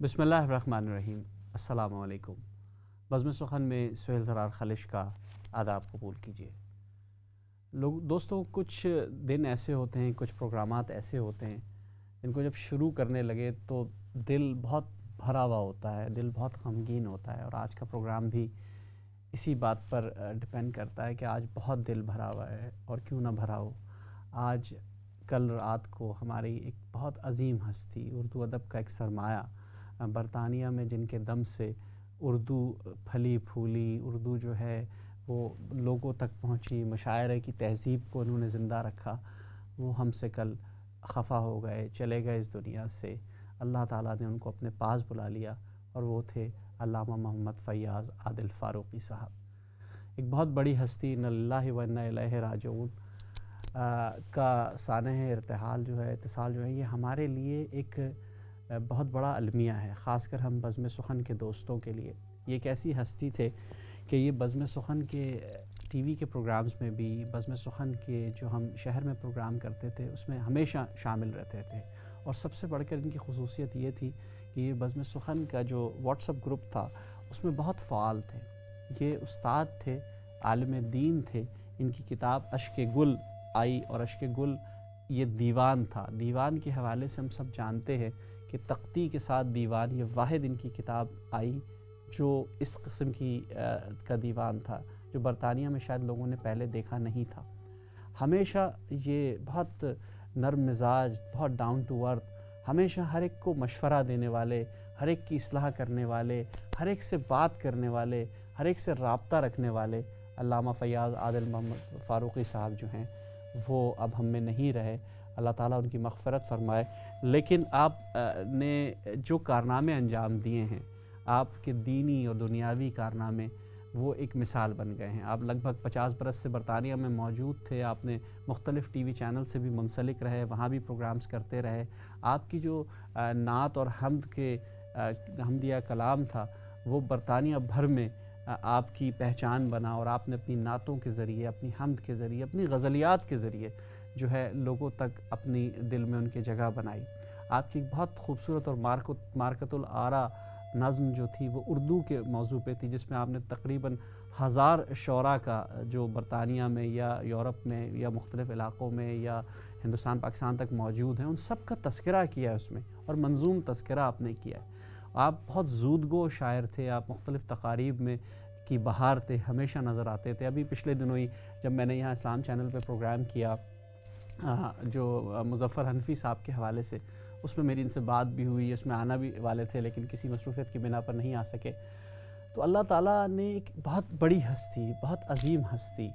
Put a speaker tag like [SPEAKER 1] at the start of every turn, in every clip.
[SPEAKER 1] بسم اللہ الرحمن الرحیم۔ السلام علیکم۔ بزم سخن میں سہیل زرار خلش کا آداب قبول کیجیے۔ دوستوں، کچھ دن ایسے ہوتے ہیں، کچھ پروگرامات ایسے ہوتے ہیں جن کو جب شروع کرنے لگے تو دل بہت بھرا ہوا ہوتا ہے، دل بہت غمگین ہوتا ہے، اور آج کا پروگرام بھی اسی بات پر ڈپینڈ کرتا ہے کہ آج بہت دل بھرا ہوا ہے، اور کیوں نہ بھرا ہو۔ آج کل رات کو ہماری ایک بہت عظیم ہستی، اردو ادب کا ایک سرمایہ، برطانیہ میں جن کے دم سے اردو پھلی پھولی، اردو جو ہے وہ لوگوں تک پہنچی، مشاعرے کی تہذیب کو انہوں نے زندہ رکھا، وہ ہم سے کل خفا ہو گئے، چلے گئے اس دنیا سے۔ اللہ تعالیٰ نے ان کو اپنے پاس بلا لیا، اور وہ تھے علامہ محمد فیاض عادل فاروقی صاحب۔ ایک بہت بڑی ہستی، انا للہ و انا الیہ راجعون کا سانحہ ارتحال جو ہے، اتصال جو ہے، یہ ہمارے لیے ایک بہت بڑا المیہ ہے، خاص کر ہم بزم سخن کے دوستوں کے لیے۔ یہ ایک ایسی ہستی تھے کہ یہ بزم سخن کے ٹی وی کے پروگرامز میں بھی، بزم سخن کے جو ہم شہر میں پروگرام کرتے تھے اس میں ہمیشہ شامل رہتے تھے، اور سب سے بڑھ کر ان کی خصوصیت یہ تھی کہ یہ بزم سخن کا جو واٹس ایپ گروپ تھا اس میں بہت فعال تھے۔ یہ استاد تھے، عالم دین تھے۔ ان کی کتاب اشک گل آئی، اور اشک گل یہ دیوان تھا۔ دیوان کے حوالے سے ہم سب جانتے ہیں کہ تختی کے ساتھ دیوان، یہ واحد ان کی کتاب آئی جو اس قسم کی کا دیوان تھا، جو برطانیہ میں شاید لوگوں نے پہلے دیکھا نہیں تھا۔ ہمیشہ یہ بہت نرم مزاج، بہت ڈاؤن ٹو ارتھ، ہمیشہ ہر ایک کو مشورہ دینے والے، ہر ایک کی اصلاح کرنے والے، ہر ایک سے بات کرنے والے، ہر ایک سے رابطہ رکھنے والے علامہ فیاض عادل محمد فاروقی صاحب جو ہیں، وہ اب ہم میں نہیں رہے۔ اللہ تعالیٰ ان کی مغفرت فرمائے۔ لیکن آپ نے جو کارنامے انجام دیے ہیں، آپ کے دینی اور دنیاوی کارنامے، وہ ایک مثال بن گئے ہیں۔ آپ لگ بھگ 50 برس سے برطانیہ میں موجود تھے، آپ نے مختلف ٹی وی چینل سے بھی منسلک رہے، وہاں بھی پروگرامز کرتے رہے۔ آپ کی جو نعت اور حمدیہ کلام تھا، وہ برطانیہ بھر میں آپ کی پہچان بنا، اور آپ نے اپنی نعتوں کے ذریعے، اپنی حمد کے ذریعے، اپنی غزلیات کے ذریعے جو ہے لوگوں تک اپنی دل میں ان کی جگہ بنائی۔ آپ کی بہت خوبصورت اور مارکت الآراء نظم جو تھی وہ اردو کے موضوع پہ تھی، جس میں آپ نے تقریباً 1000 شعراء کا، جو برطانیہ میں یا یورپ میں یا مختلف علاقوں میں یا ہندوستان پاکستان تک موجود ہیں، ان سب کا تذکرہ کیا ہے اس میں، اور منظوم تذکرہ آپ نے کیا ہے۔ آپ بہت زودگو شاعر تھے، آپ مختلف تقاریب میں کی بہار تھے، ہمیشہ نظر آتے تھے۔ ابھی پچھلے دنوں ہی جب میں نے یہاں اسلام چینل پہ پروگرام کیا جو مظفر حنفی صاحب کے حوالے سے، اس میں میری ان سے بات بھی ہوئی، اس میں آنا بھی والے تھے لیکن کسی مصروفیت کی بنا پر نہیں آ سکے۔ تو اللہ تعالیٰ نے ایک بہت بڑی ہستی، بہت عظیم ہستی،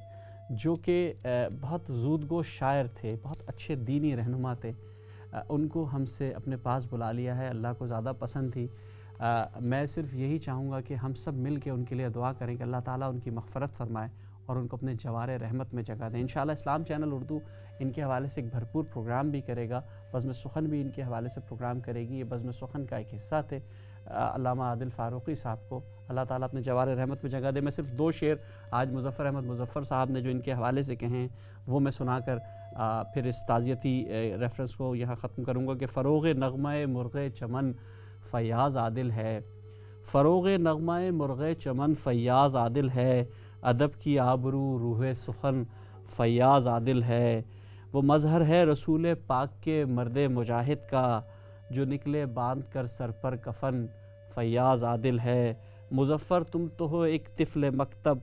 [SPEAKER 1] جو کہ بہت زودگو شاعر تھے، بہت اچھے دینی رہنما تھے، ان کو ہم سے اپنے پاس بلا لیا ہے۔ اللہ کو زیادہ پسند تھی۔ میں صرف یہی چاہوں گا کہ ہم سب مل کے ان کے لیے دعا کریں کہ اللہ تعالیٰ ان کی مغفرت فرمائے اور ان کو اپنے جوار رحمت میں جگہ دیں۔ انشاءاللہ اسلام چینل اردو ان کے حوالے سے ایک بھرپور پروگرام بھی کرے گا، بزم سخن بھی ان کے حوالے سے پروگرام کرے گی۔ یہ بزم سخن کا ایک حصہ تھے علامہ عادل فاروقی صاحب کو اللہ تعالیٰ اپنے جوار رحمت میں جگہ دے۔ میں صرف 2 شعر آج مظفر احمد مظفر صاحب نے جو ان کے حوالے سے کہے ہیں وہ میں سنا کر پھر اس تعزیتی ریفرنس کو یہاں ختم کروں گا کہ فروغ نغمہ مرغ چمن فیاض عادل ہے، فروغ نغمہ مرغ چمن فیاض عادل ہے، ادب کی آبرو روح سخن فیاض عادل ہے، وہ مظہر ہے رسول پاک کے مرد مجاہد کا، جو نکلے باندھ کر سر پر کفن فیاض عادل ہے، مظفر تم تو ہو ایک طفل مکتب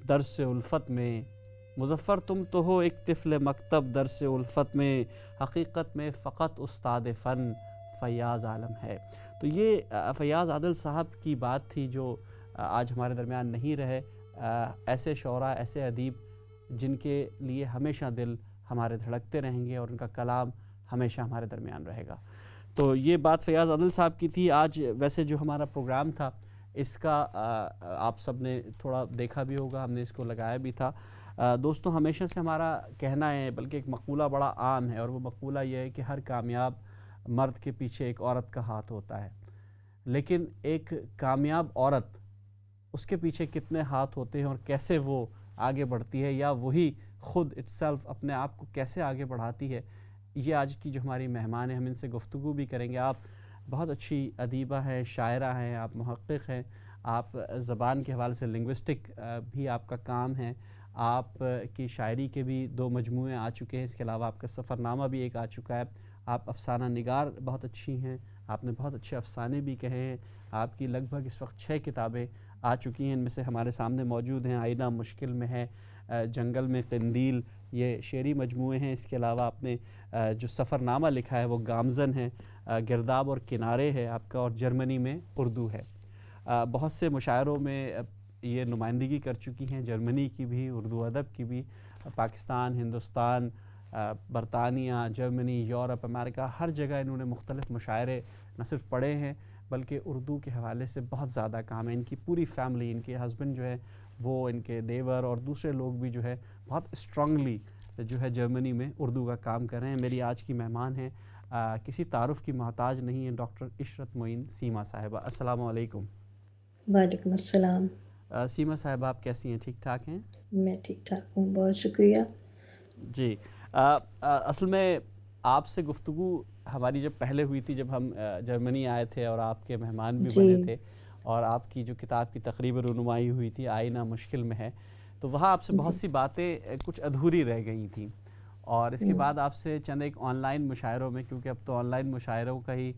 [SPEAKER 1] درس الفت میں، مظفر تم تو ہو ایک طفل مکتب درس الفت میں، حقیقت میں فقط استاد فن فیاض عالم ہے۔ تو یہ فیاض عادل صاحب کی بات تھی جو آج ہمارے درمیان نہیں رہے۔ ایسے شعراء، ایسے ادیب جن کے لیے ہمیشہ دل ہمارے دھڑکتے رہیں گے، اور ان کا کلام ہمیشہ ہمارے درمیان رہے گا۔ تو یہ بات فیاض عادل صاحب کی تھی۔ آج ویسے جو ہمارا پروگرام تھا اس کا آپ سب نے تھوڑا دیکھا بھی ہوگا، ہم نے اس کو لگایا بھی تھا۔ دوستوں، ہمیشہ سے ہمارا کہنا ہے، بلکہ ایک مقولہ بڑا عام ہے، اور وہ مقولہ یہ ہے کہ ہر کامیاب مرد کے پیچھے ایک عورت کا ہاتھ ہوتا ہے، لیکن ایک کامیاب عورت، اس کے پیچھے کتنے ہاتھ ہوتے ہیں اور کیسے وہ آگے بڑھتی ہے، یا وہی خود اٹسیلف اپنے آپ کو کیسے آگے بڑھاتی ہے، یہ آج کی جو ہماری مہمان ہیں ہم ان سے گفتگو بھی کریں گے۔ آپ بہت اچھی ادیبہ ہیں، شاعرہ ہیں، آپ محقق ہیں، آپ زبان کے حوالے سے لنگوسٹک بھی آپ کا کام ہے، آپ کی شاعری کے بھی 2 مجموعے آ چکے ہیں، اس کے علاوہ آپ کا سفر نامہ بھی ایک آ چکا ہے، آپ افسانہ نگار بہت اچھی ہیں، آپ نے بہت اچھے افسانے بھی کہے ہیں، آپ کی لگ بھگ اس وقت 6 کتابیں آ چکی ہیں، ان میں سے ہمارے سامنے موجود ہیں آئینہ مشکل میں ہے، جنگل میں قندیل، یہ شعری مجموعے ہیں، اس کے علاوہ آپ نے جو سفر نامہ لکھا ہے وہ گامزن ہے، گرداب اور کنارے ہے آپ کا، اور جرمنی میں اردو ہے۔ بہت سے مشاعروں میں یہ نمائندگی کر چکی ہیں، جرمنی کی بھی، اردو ادب کی بھی، پاکستان، ہندوستان، برطانیہ، جرمنی، یورپ، امریکہ، ہر جگہ انہوں نے مختلف مشاعرے نہ صرف پڑھے ہیں بلکہ اردو کے حوالے سے بہت زیادہ کام ہے۔ ان کی پوری فیملی، ان کے ہسبینڈ جو ہے وہ، ان کے دیور اور دوسرے لوگ بھی جو ہے بہت اسٹرانگلی جو ہے جرمنی میں اردو کا کام کر رہے ہیں۔ میری آج کی مہمان ہیں، کسی تعارف کی محتاج نہیں ہے، ڈاکٹر عشرت معین سیما صاحبہ۔ السلام علیکم۔
[SPEAKER 2] وعلیکم السلام۔
[SPEAKER 1] سیما صاحبہ آپ کیسی ہیں؟ ٹھیک ٹھاک ہیں؟
[SPEAKER 2] میں ٹھیک ٹھاک ہوں، بہت شکریہ۔
[SPEAKER 1] جی، اصل میں آپ سے گفتگو ہماری جب پہلے ہوئی تھی، جب ہم جرمنی آئے تھے اور آپ کے مہمان بھی
[SPEAKER 2] جی
[SPEAKER 1] بنے تھے، اور آپ کی جو کتاب کی تقریب رونمائی ہوئی تھی آئینہ مشکل میں ہے، تو وہاں آپ سے بہت
[SPEAKER 2] جی
[SPEAKER 1] سی باتیں کچھ ادھوری رہ گئی تھیں، اور اس کے بعد آپ سے چند ایک آن لائن مشاعروں میں، کیونکہ اب تو آن لائن مشاعروں کا ہی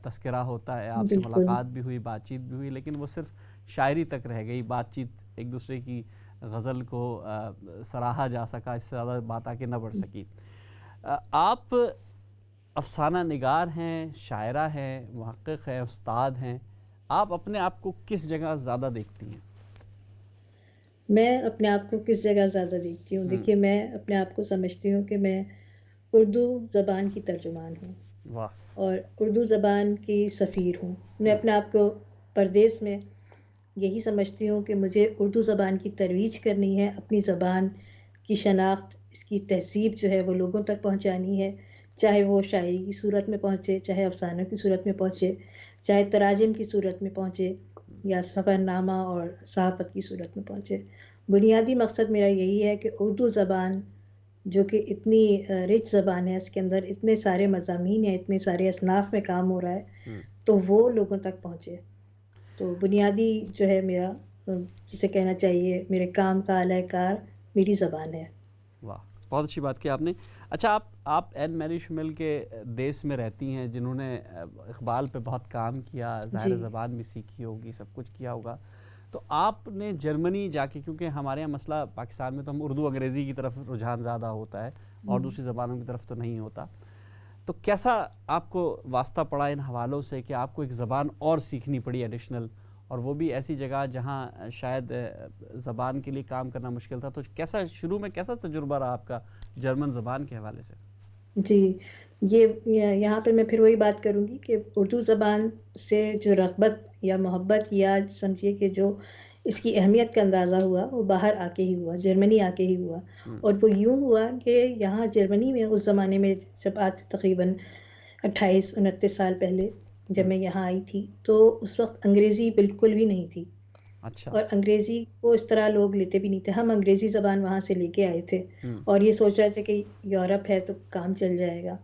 [SPEAKER 1] تذکرہ ہوتا ہے، آپ سے
[SPEAKER 2] بالکل
[SPEAKER 1] ملاقات بھی ہوئی، بات چیت بھی ہوئی، لیکن وہ صرف شاعری تک رہ گئی، بات چیت ایک دوسرے کی غزل کو سراہا جا سکا، اس سے زیادہ بات آگے نہ بڑھ سکی۔ آپ افسانہ نگار ہیں، شاعرہ ہیں، محقق ہیں، استاد ہیں، آپ اپنے آپ کو کس جگہ زیادہ دیکھتی ہیں؟
[SPEAKER 2] میں اپنے آپ کو کس جگہ زیادہ دیکھتی ہوں؟ دیکھیے، میں اپنے آپ کو سمجھتی ہوں کہ میں اردو زبان کی ترجمان ہوں
[SPEAKER 1] واہ،
[SPEAKER 2] اور اردو زبان کی سفیر ہوں۔ میں اپنے آپ کو پردیس میں یہی سمجھتی ہوں کہ مجھے اردو زبان کی ترویج کرنی ہے، اپنی زبان کی شناخت، اس کی تہذیب جو ہے وہ لوگوں تک پہنچانی ہے، چاہے وہ شاعری کی صورت میں پہنچے، چاہے افسانوں کی صورت میں پہنچے، چاہے تراجم کی صورت میں پہنچے، یا سفر نامہ اور صحافت کی صورت میں پہنچے۔ بنیادی مقصد میرا یہی ہے کہ اردو زبان جو کہ اتنی رچ زبان ہے، اس کے اندر اتنے سارے مضامین ہیں، اتنے سارے اصناف میں کام ہو رہا ہے، تو وہ لوگوں تک پہنچے۔ تو بنیادی جو ہے میرا، جسے کہنا چاہیے میرے کام کا اعلی کار، میری زبان ہے۔
[SPEAKER 1] واہ، بہت اچھی بات کی آپ نے۔ اچھا، آپ این میری شمل کے دیس میں رہتی ہیں، جنہوں نے اقبال پہ بہت کام کیا، ظاہر
[SPEAKER 2] جی
[SPEAKER 1] زبان بھی سیکھی ہوگی، سب کچھ کیا ہوگا، تو آپ نے جرمنی جا کے، کیونکہ ہمارے یہاں مسئلہ پاکستان میں تو ہم اردو انگریزی کی طرف رجحان زیادہ ہوتا ہے اور دوسری زبانوں کی طرف تو نہیں ہوتا، تو کیسا آپ کو واسطہ پڑا ان حوالوں سے کہ آپ کو ایک زبان اور سیکھنی پڑی ایڈیشنل، اور وہ بھی ایسی جگہ جہاں شاید زبان کے لیے کام کرنا مشکل تھا؟ تو کیسا شروع میں کیسا تجربہ رہا آپ کا جرمن زبان کے حوالے سے؟
[SPEAKER 2] جی، یہاں پہ میں پھر وہی بات کروں گی کہ اردو زبان سے جو رغبت یا محبت، یا سمجھیے کہ جو اس کی اہمیت کا اندازہ ہوا، وہ باہر آ کے ہی ہوا، جرمنی آ کے ہی ہوا۔ اور وہ یوں ہوا کہ یہاں جرمنی میں اس زمانے میں، جب آج تقریباً 28-29 سال پہلے جب میں یہاں آئی تھی، تو اس وقت انگریزی بالکل بھی نہیں تھی،
[SPEAKER 1] اچھا،
[SPEAKER 2] اور انگریزی کو اس طرح لوگ لیتے بھی نہیں تھے۔ ہم انگریزی زبان وہاں سے لے کے آئے تھے اور یہ سوچ رہے تھے کہ یورپ ہے تو کام چل جائے گا،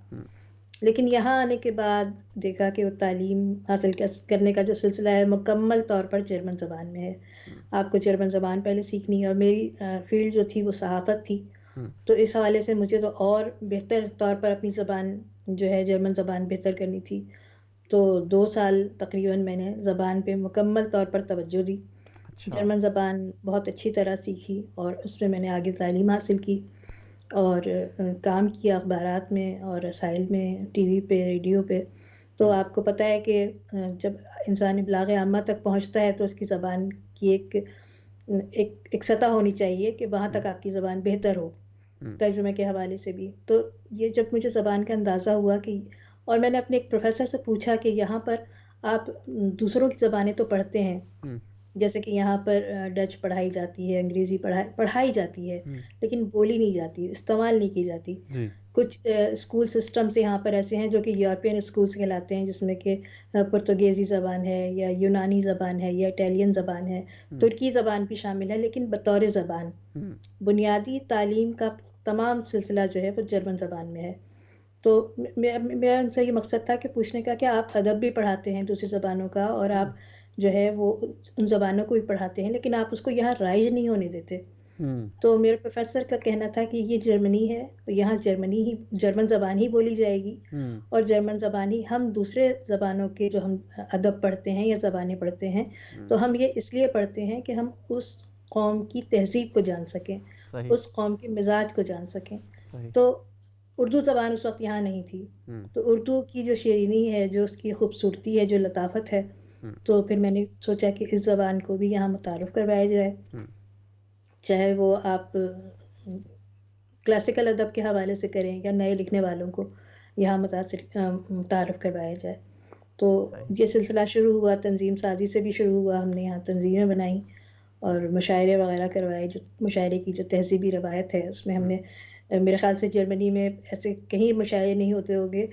[SPEAKER 2] لیکن یہاں آنے کے بعد دیکھا کہ وہ تعلیم حاصل کرنے کا جو سلسلہ ہے مکمل طور پر جرمن زبان میں ہے۔ آپ کو جرمن زبان پہلے سیکھنی ہے، اور میری فیلڈ جو تھی وہ صحافت تھی، تو اس حوالے سے مجھے تو اور بہتر طور پر اپنی زبان جو ہے جرمن زبان بہتر کرنی تھی۔ تو 2 سال تقریباً میں نے زبان پہ مکمل طور پر توجہ دی، جرمن زبان بہت اچھی طرح سیکھی، اور اس میں نے آگے تعلیم حاصل کی اور کام کیا اخبارات میں اور رسائل میں، ٹی وی پہ، ریڈیو پہ۔ تو آپ کو پتہ ہے کہ جب انسان ابلاغ عامہ تک پہنچتا ہے تو اس کی زبان کی ایک سطح ہونی چاہیے کہ وہاں تک آپ کی زبان بہتر ہو، ترجمے کے حوالے سے بھی۔ تو یہ جب مجھے زبان کا اندازہ ہوا کہ، اور میں نے اپنے ایک پروفیسر سے پوچھا کہ یہاں پر آپ دوسروں کی زبانیں تو پڑھتے ہیں، جیسے کہ یہاں پر ڈچ پڑھائی جاتی ہے، انگریزی پڑھائی جاتی ہے، لیکن بولی نہیں جاتی، استعمال نہیں کی جاتی۔ کچھ اسکول سسٹمز یہاں پر ایسے ہیں جو کہ یورپین اسکولس کہلاتے ہیں، جس میں کہ پرتگیزی زبان ہے، یا یونانی زبان ہے، یا اٹیلین زبان ہے، ترکی زبان بھی شامل ہے، لیکن بطور زبان بنیادی تعلیم کا تمام سلسلہ جو ہے وہ جرمن زبان میں ہے۔ تو میرا ان سے یہ مقصد تھا کہ پوچھنے کا کہ آپ ادب بھی پڑھاتے ہیں دوسری زبانوں کا، اور آپ جو ہے وہ ان زبانوں کو بھی پڑھاتے ہیں، لیکن آپ اس کو یہاں رائج نہیں ہونے دیتے۔ تو میرے پروفیسر کا کہنا تھا کہ یہ جرمنی ہے، یہاں جرمن زبان ہی بولی جائے گی، اور جرمن زبان ہی ہم دوسرے زبانوں کے جو ہم ادب پڑھتے ہیں یا زبانیں پڑھتے ہیں، تو ہم یہ اس لیے پڑھتے ہیں کہ ہم اس قوم کی تہذیب کو جان سکیں، اس قوم کے مزاج کو جان سکیں۔ تو اردو زبان اس وقت یہاں نہیں تھی، تو اردو کی جو شیرینی ہے، جو اس کی خوبصورتی ہے، جو لطافت ہے، تو پھر میں نے سوچا کہ اس زبان کو بھی یہاں متعارف کروایا جائے، چاہے وہ آپ کلاسیکل ادب کے حوالے سے کریں یا نئے لکھنے والوں کو یہاں متعارف کروایا جائے۔ تو یہ سلسلہ شروع ہوا، تنظیم سازی سے بھی شروع ہوا، ہم نے یہاں تنظیمیں بنائیں اور مشاعرے وغیرہ کروائے۔ جو مشاعرے کی جو تہذیبی روایت ہے اس میں ہم نے، میرے خیال سے جرمنی میں ایسے کہیں مشاعرے نہیں ہوتے ہوگے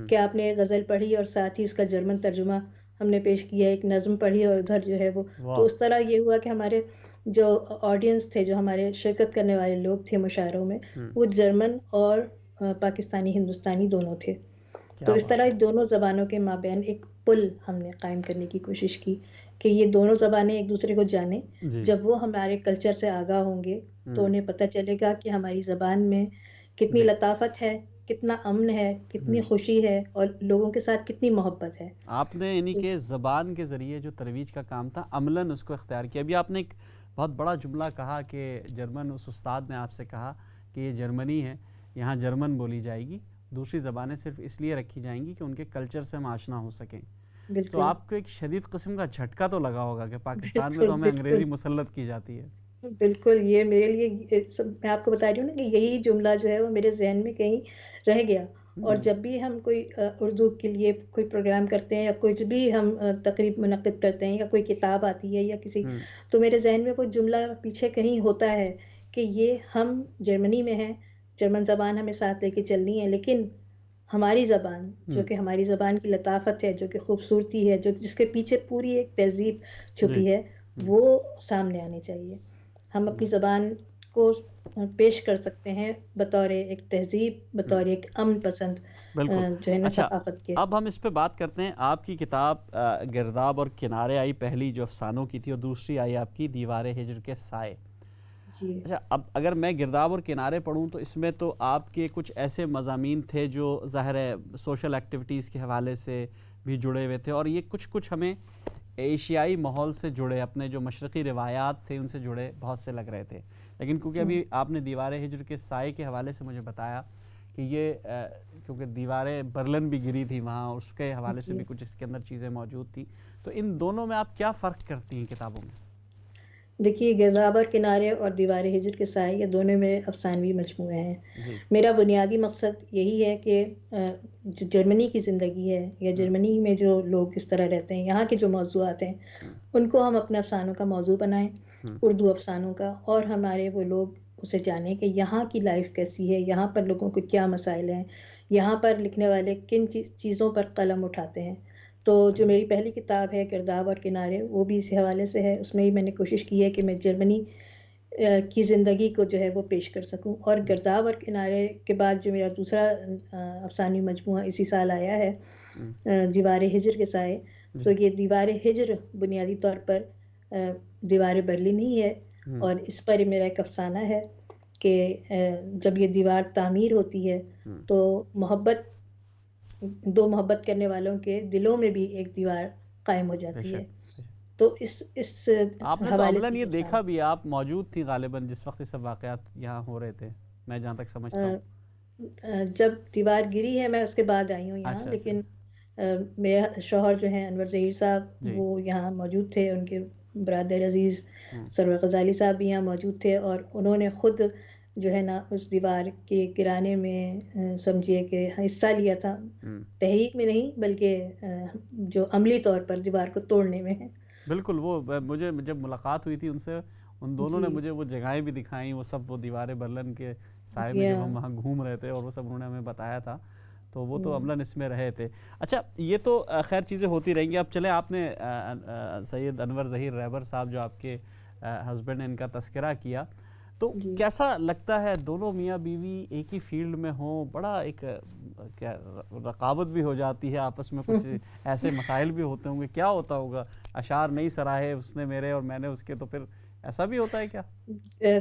[SPEAKER 2] کہ آپ نے غزل پڑھی اور ساتھ ہی اس کا جرمن ترجمہ ہم نے پیش کیا، ایک نظم پڑھی اور ادھر جو ہے وہ، تو اس طرح یہ ہوا کہ ہمارے جو آڈینس تھے، جو ہمارے شرکت کرنے والے لوگ تھے مشاعروں میں، وہ جرمن اور پاکستانی ہندوستانی دونوں تھے۔ تو اس طرح دونوں زبانوں کے مابین ایک پل ہم نے قائم کرنے کی کوشش کی کہ یہ دونوں زبانیں ایک دوسرے کو جانیں۔ جب وہ ہمارے کلچر سے آگاہ ہوں گے تو انہیں پتہ چلے گا کہ ہماری زبان میں کتنی لطافت ہے، کتنا امن ہے، کتنی خوشی ہے، اور لوگوں کے ساتھ کتنی محبت ہے۔
[SPEAKER 1] آپ نے یعنی کہ زبان کے ذریعے جو ترویج کا کام تھا عملاً اس کو اختیار کیا۔ ابھی آپ نے ایک بہت بڑا جملہ کہا کہ جرمن، اس استاد نے آپ سے کہا کہ یہ جرمنی ہے، یہاں جرمن بولی جائے گی، دوسری زبانیں صرف اس لیے رکھی جائیں گی کہ ان کے کلچر سے ہم آشنا ہو سکیں۔ تو آپ کو ایک شدید قسم کا جھٹکا تو لگا ہوگا کہ پاکستان میں تو ہمیں انگریزی مسلط کی جاتی ہے۔
[SPEAKER 2] بالکل، یہ میرے لیے، میں آپ کو بتا رہی ہوں نا کہ یہی جملہ جو ہے وہ میرے ذہن میں کہیں رہ گیا، اور جب بھی ہم کوئی اردو کے لیے کوئی پروگرام کرتے ہیں یا کچھ بھی ہم تقریب منعقد کرتے ہیں یا کوئی کتاب آتی ہے یا کسی، تو میرے ذہن میں وہ جملہ پیچھے کہیں ہوتا ہے کہ یہ ہم جرمنی میں ہیں، جرمن زبان ہمیں ساتھ لے کے چلنی ہے، لیکن ہماری زبان جو کہ ہماری زبان کی لطافت ہے، جو کہ خوبصورتی ہے، جو جس کے پیچھے پوری ایک تہذیب چھپی ہے، وہ سامنے آنی چاہیے۔ ہم اپنی زبان کو پیش کر سکتے ہیں بطور ایک تہذیب، بطور ایک امن پسند جو ہے نا ثقافت کے۔
[SPEAKER 1] اب ہم اس پہ بات کرتے ہیں۔ آپ کی کتاب گرداب اور کنارے آئی، پہلی جو افسانوں کی تھی، اور دوسری آئی آپ کی دیوار ہجر کے سائے۔ اچھا، اب اگر میں گرداب اور کنارے پڑھوں تو اس میں تو آپ کے کچھ ایسے مضامین تھے جو ظاہر ہے سوشل ایکٹیویٹیز کے حوالے سے بھی جڑے ہوئے تھے، اور یہ کچھ ہمیں ایشیائی ماحول سے جڑے، اپنے جو مشرقی روایات تھے ان سے جڑے بہت سے لگ رہے تھے۔ لیکن کیونکہ ابھی آپ نے دیوار ہجر کے سائے کے حوالے سے مجھے بتایا کہ یہ کیونکہ دیوار برلن بھی گری تھی وہاں، اس کے حوالے سے بھی کچھ اس کے اندر چیزیں موجود تھیں، تو ان دونوں میں آپ کیا فرق کرتی ہیں کتابوں میں؟
[SPEAKER 2] دیکھیے، گرداب اور کنارے اور دیوار ہجر کے سائے، یہ دونوں میرے افسانوی مجموعے ہیں۔ میرا بنیادی مقصد یہی ہے کہ جو جرمنی کی زندگی ہے یا جرمنی میں جو لوگ اس طرح رہتے ہیں، یہاں کے جو موضوعات ہیں ان کو ہم اپنے افسانوں کا موضوع بنائیں، اردو افسانوں کا، اور ہمارے وہ لوگ اسے جانیں کہ یہاں کی لائف کیسی ہے، یہاں پر لوگوں کو کیا مسائل ہیں، یہاں پر لکھنے والے کن چیزوں پر قلم اٹھاتے ہیں۔ تو جو میری پہلی کتاب ہے گرداب اور کنارے، وہ بھی اسی حوالے سے ہے۔ اس میں ہی میں نے کوشش کی ہے کہ میں جرمنی کی زندگی کو جو ہے وہ پیش کر سکوں، اور گرداب اور کنارے کے بعد جو میرا دوسرا افسانوی مجموعہ اسی سال آیا ہے، دیوار ہجر کے سائے، تو یہ دیوار ہجر بنیادی طور پر دیوار برلن ہی ہے، اور اس پر میرا ایک افسانہ ہے کہ جب یہ دیوار تعمیر ہوتی ہے تو دو محبت کرنے والوں کے دلوں میں بھی ایک دیوار قائم ہو جاتی ہے۔ تو اس
[SPEAKER 1] آپ نے تو عملاً یہ دیکھا بھی، آپ موجود تھی غالباً جس وقت یہ سب واقعات یہاں ہو رہے تھے، میں جہاں تک سمجھتا ہوں۔
[SPEAKER 2] جب دیوار گری ہے میں اس کے بعد آئی ہوں یہاں، لیکن میرے شوہر جو ہیں انور ظہیر صاحب، وہ یہاں موجود تھے، ان کے برادر عزیز سرور غزالی صاحب بھی یہاں موجود تھے، اور انہوں نے خود جو ہے نا اس دیوار کے گرانے میں سمجھیے کہ حصہ لیا تھا، تحریک میں نہیں بلکہ جو عملی طور پر دیوار کو توڑنے میں۔
[SPEAKER 1] بالکل، وہ مجھے جب ملاقات ہوئی تھی ان سے، ان دونوں نے مجھے وہ جگہیں بھی دکھائیں، وہ سب وہ دیوار برلن کے سائے میں جب ہم وہاں گھوم رہے تھے، اور وہ سب انہوں نے ہمیں بتایا تھا، تو وہ تو عملاً اس میں رہے تھے۔ اچھا، یہ تو خیر چیزیں ہوتی رہیں گی۔ اب چلیں، آپ نے سید انور ظہیر رہبر صاحب جو آپ کے ہسبینڈ نے، ان کا تذکرہ کیا، تو کیسا لگتا ہے دونوں میاں بیوی ایک ہی فیلڈ میں ہوں؟ بڑا ایک کیا رقابت بھی ہو جاتی ہے آپس میں، کچھ ایسے مسائل بھی ہوتے ہوں گے، کیا ہوتا ہوگا؟ اشعار نہیں سراہے اس نے میرے اور میں نے اس کے، تو پھر ایسا بھی ہوتا ہے کیا؟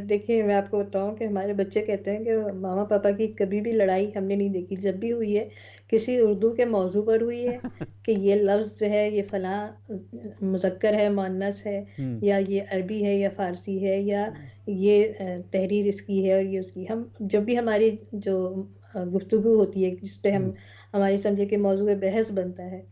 [SPEAKER 2] دیکھیے میں آپ کو بتاؤں کہ ہمارے بچے کہتے ہیں کہ ماما پاپا کی کبھی بھی لڑائی ہم نے نہیں دیکھی، جب بھی ہوئی ہے کسی اردو کے موضوع پر ہوئی ہے کہ یہ لفظ جو ہے یہ فلاں مذکر ہے مؤنث ہے، یا یہ عربی ہے یا فارسی ہے، یا یہ تحریر اس کی ہے اور یہ اس کی. ہم جب بھی ہماری جو گفتگو ہوتی ہے جس پہ ہماری سمجھے کہ موضوع بحث بنتا ہے،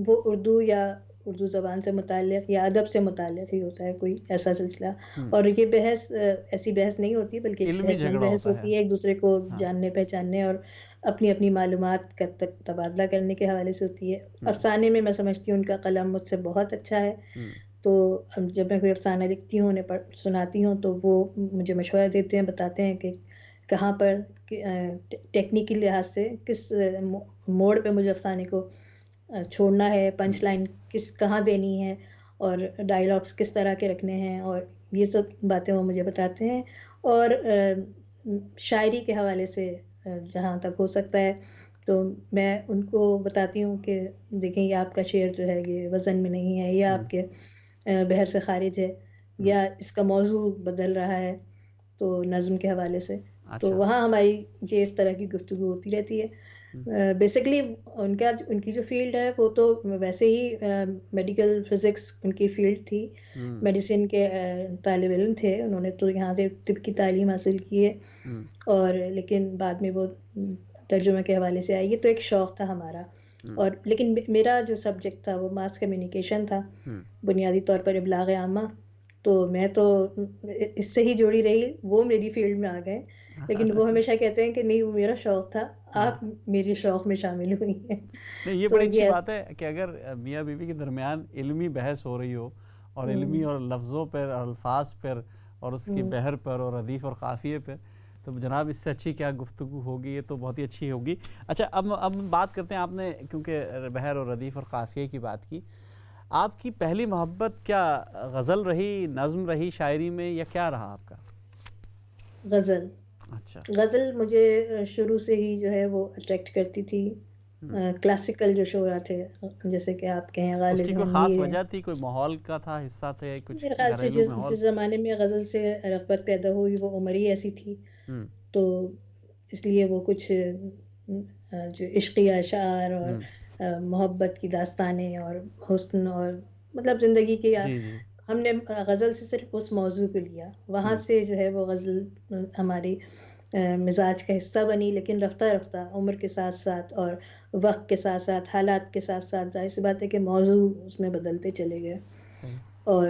[SPEAKER 2] وہ اردو یا اردو زبان سے متعلق یا ادب سے متعلق ہی ہوتا ہے، کوئی ایسا سلسلہ. اور یہ بحث ایسی بحث نہیں ہوتی بلکہ ایک صحت مند بحث ہوتی ہے، ایک دوسرے کو جاننے پہچاننے اور اپنی اپنی معلومات کا تبادلہ کرنے کے حوالے سے ہوتی ہے. افسانے میں سمجھتی ہوں ان کا قلم مجھ سے بہت اچھا ہے، تو جب میں کوئی افسانہ لکھتی ہوں انہیں سناتی ہوں تو وہ مجھے مشورہ دیتے ہیں، بتاتے ہیں کہ کہاں پر ٹیکنیکی لحاظ سے کس موڑ پہ مجھے افسانے کو چھوڑنا ہے، پنچ لائن کہاں دینی ہے، اور ڈائلاگس کس طرح کے رکھنے ہیں، اور یہ سب باتیں وہ مجھے بتاتے ہیں. اور شاعری کے حوالے سے جہاں تک ہو سکتا ہے تو میں ان کو بتاتی ہوں کہ دیکھیں یہ آپ کا شعر جو ہے یہ وزن میں نہیں ہے، یا آپ کے بحر سے خارج ہے، یا اس کا موضوع بدل رہا ہے، تو نظم کے حوالے سے. تو وہاں ہماری یہ اس طرح کی گفتگو ہوتی رہتی ہے. بیسکلی ان کی جو فیلڈ ہے وہ تو ویسے ہی میڈیکل فزکس ان کی فیلڈ تھی، میڈیسن کے طالب علم تھے، انہوں نے تو یہاں سے طب کی تعلیم حاصل کی ہے، اور لیکن بعد میں وہ ترجمہ کے حوالے سے آئی. یہ تو ایک شوق تھا ہمارا. اور لیکن میرا جو سبجیکٹ تھا وہ ماس کمیونیکیشن تھا، بنیادی طور پر ابلاغ عامہ. تو میں تو اس سے ہی جڑی رہی، وہ میری فیلڈ میں آ گئے. لیکن وہ ہمیشہ کہتے ہیں کہ نہیں وہ میرا شوق تھا، آپ میری شوق میں شامل ہوئی ہیں.
[SPEAKER 1] نہیں یہ بڑی اچھی بات ہے کہ اگر میاں بیوی کے درمیان علمی بحث ہو رہی ہو، اور علمی اور لفظوں پر اور الفاظ پر اور اس کی بحر پر اور ردیف اور قافیے پر، تو جناب اس سے اچھی کیا گفتگو ہوگی، یہ تو بہت ہی اچھی ہوگی. اچھا اب بات کرتے ہیں، آپ نے کیونکہ بحر اور ردیف اور قافیے کی بات کی، آپ کی پہلی محبت کیا غزل رہی، نظم رہی شاعری میں، یا کیا رہا آپ کا؟
[SPEAKER 2] غزل. اچھا، غزل مجھے شروع سے ہی جو ہے وہ اٹریکٹ کرتی تھی. کلاسیکل جو شعرا تھے جیسے کہ آپ کہیں غالب،
[SPEAKER 1] اس کی کوئی خاص وجہ تھی، کوئی ماحول کا تھا حصہ تھے، کچھ گھریلو ماحول؟
[SPEAKER 2] جس زمانے میں غزل سے رغبت پیدا ہوئی وہ عمر ہی ایسی تھی، تو اس لیے وہ کچھ جو عشقی اشعار اور محبت کی داستانیں اور حسن اور مطلب زندگی کے، ہم نے غزل سے صرف اس موضوع کو لیا، وہاں سے جو ہے وہ غزل ہماری مزاج کا حصہ بنی. لیکن رفتہ رفتہ عمر کے ساتھ ساتھ اور وقت کے ساتھ ساتھ حالات کے ساتھ ساتھ ظاہر سی بات ہے کہ موضوع اس میں بدلتے چلے گئے، اور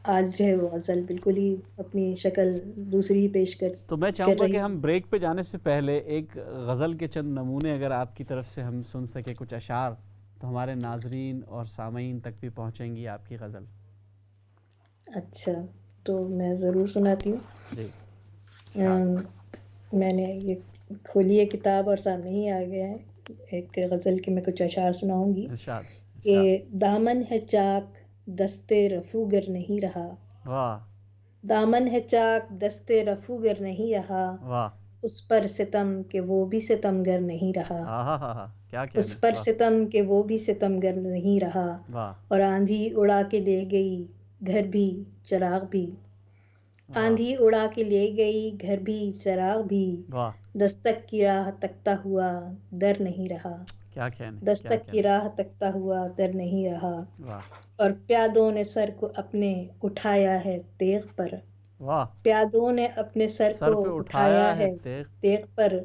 [SPEAKER 2] آج جو ہے وہ غزل بالکل ہی اپنی شکل دوسری ہی پیش کر.
[SPEAKER 1] تو میں چاہوں گا کہ ہم بریک پہ جانے سے پہلے ایک غزل کے چند نمونے اگر آپ کی طرف سے ہم سن سکے، کچھ اشعار، تو ہمارے ناظرین اور سامعین تک بھی پہنچیں گی آپ کی غزل.
[SPEAKER 2] اچھا تو میں ضرور سناتی ہوں. میں نے یہ کھولی ہے کتاب اور سامنے ہی آ گیا ہے ایک غزل کی، میں کچھ اشعار سناؤں گی. کہ دامن ہے چاک دستے رفو گر نہیں رہا، دامن ہے چاک دستے رفو گر نہیں رہا، اس پر ستم کہ وہ بھی ستم گر نہیں رہا، اس پر ستم کہ وہ بھی ستم گر نہیں رہا. اور آندھی اڑا کے لے گئی گھر بھی چراغ بھی، آندھی اڑا کے لے گئی گھر بھی چراغ بھی، دستک کی راہ تکتا ہوا در نہیں رہا، دستک کی راہ تکتا ہوا در نہیں رہا. اور پیادوں نے سر کو اپنے اٹھایا ہے تیغ پر، پیادوں نے اپنے سر کو اٹھایا ہے تیغ پر،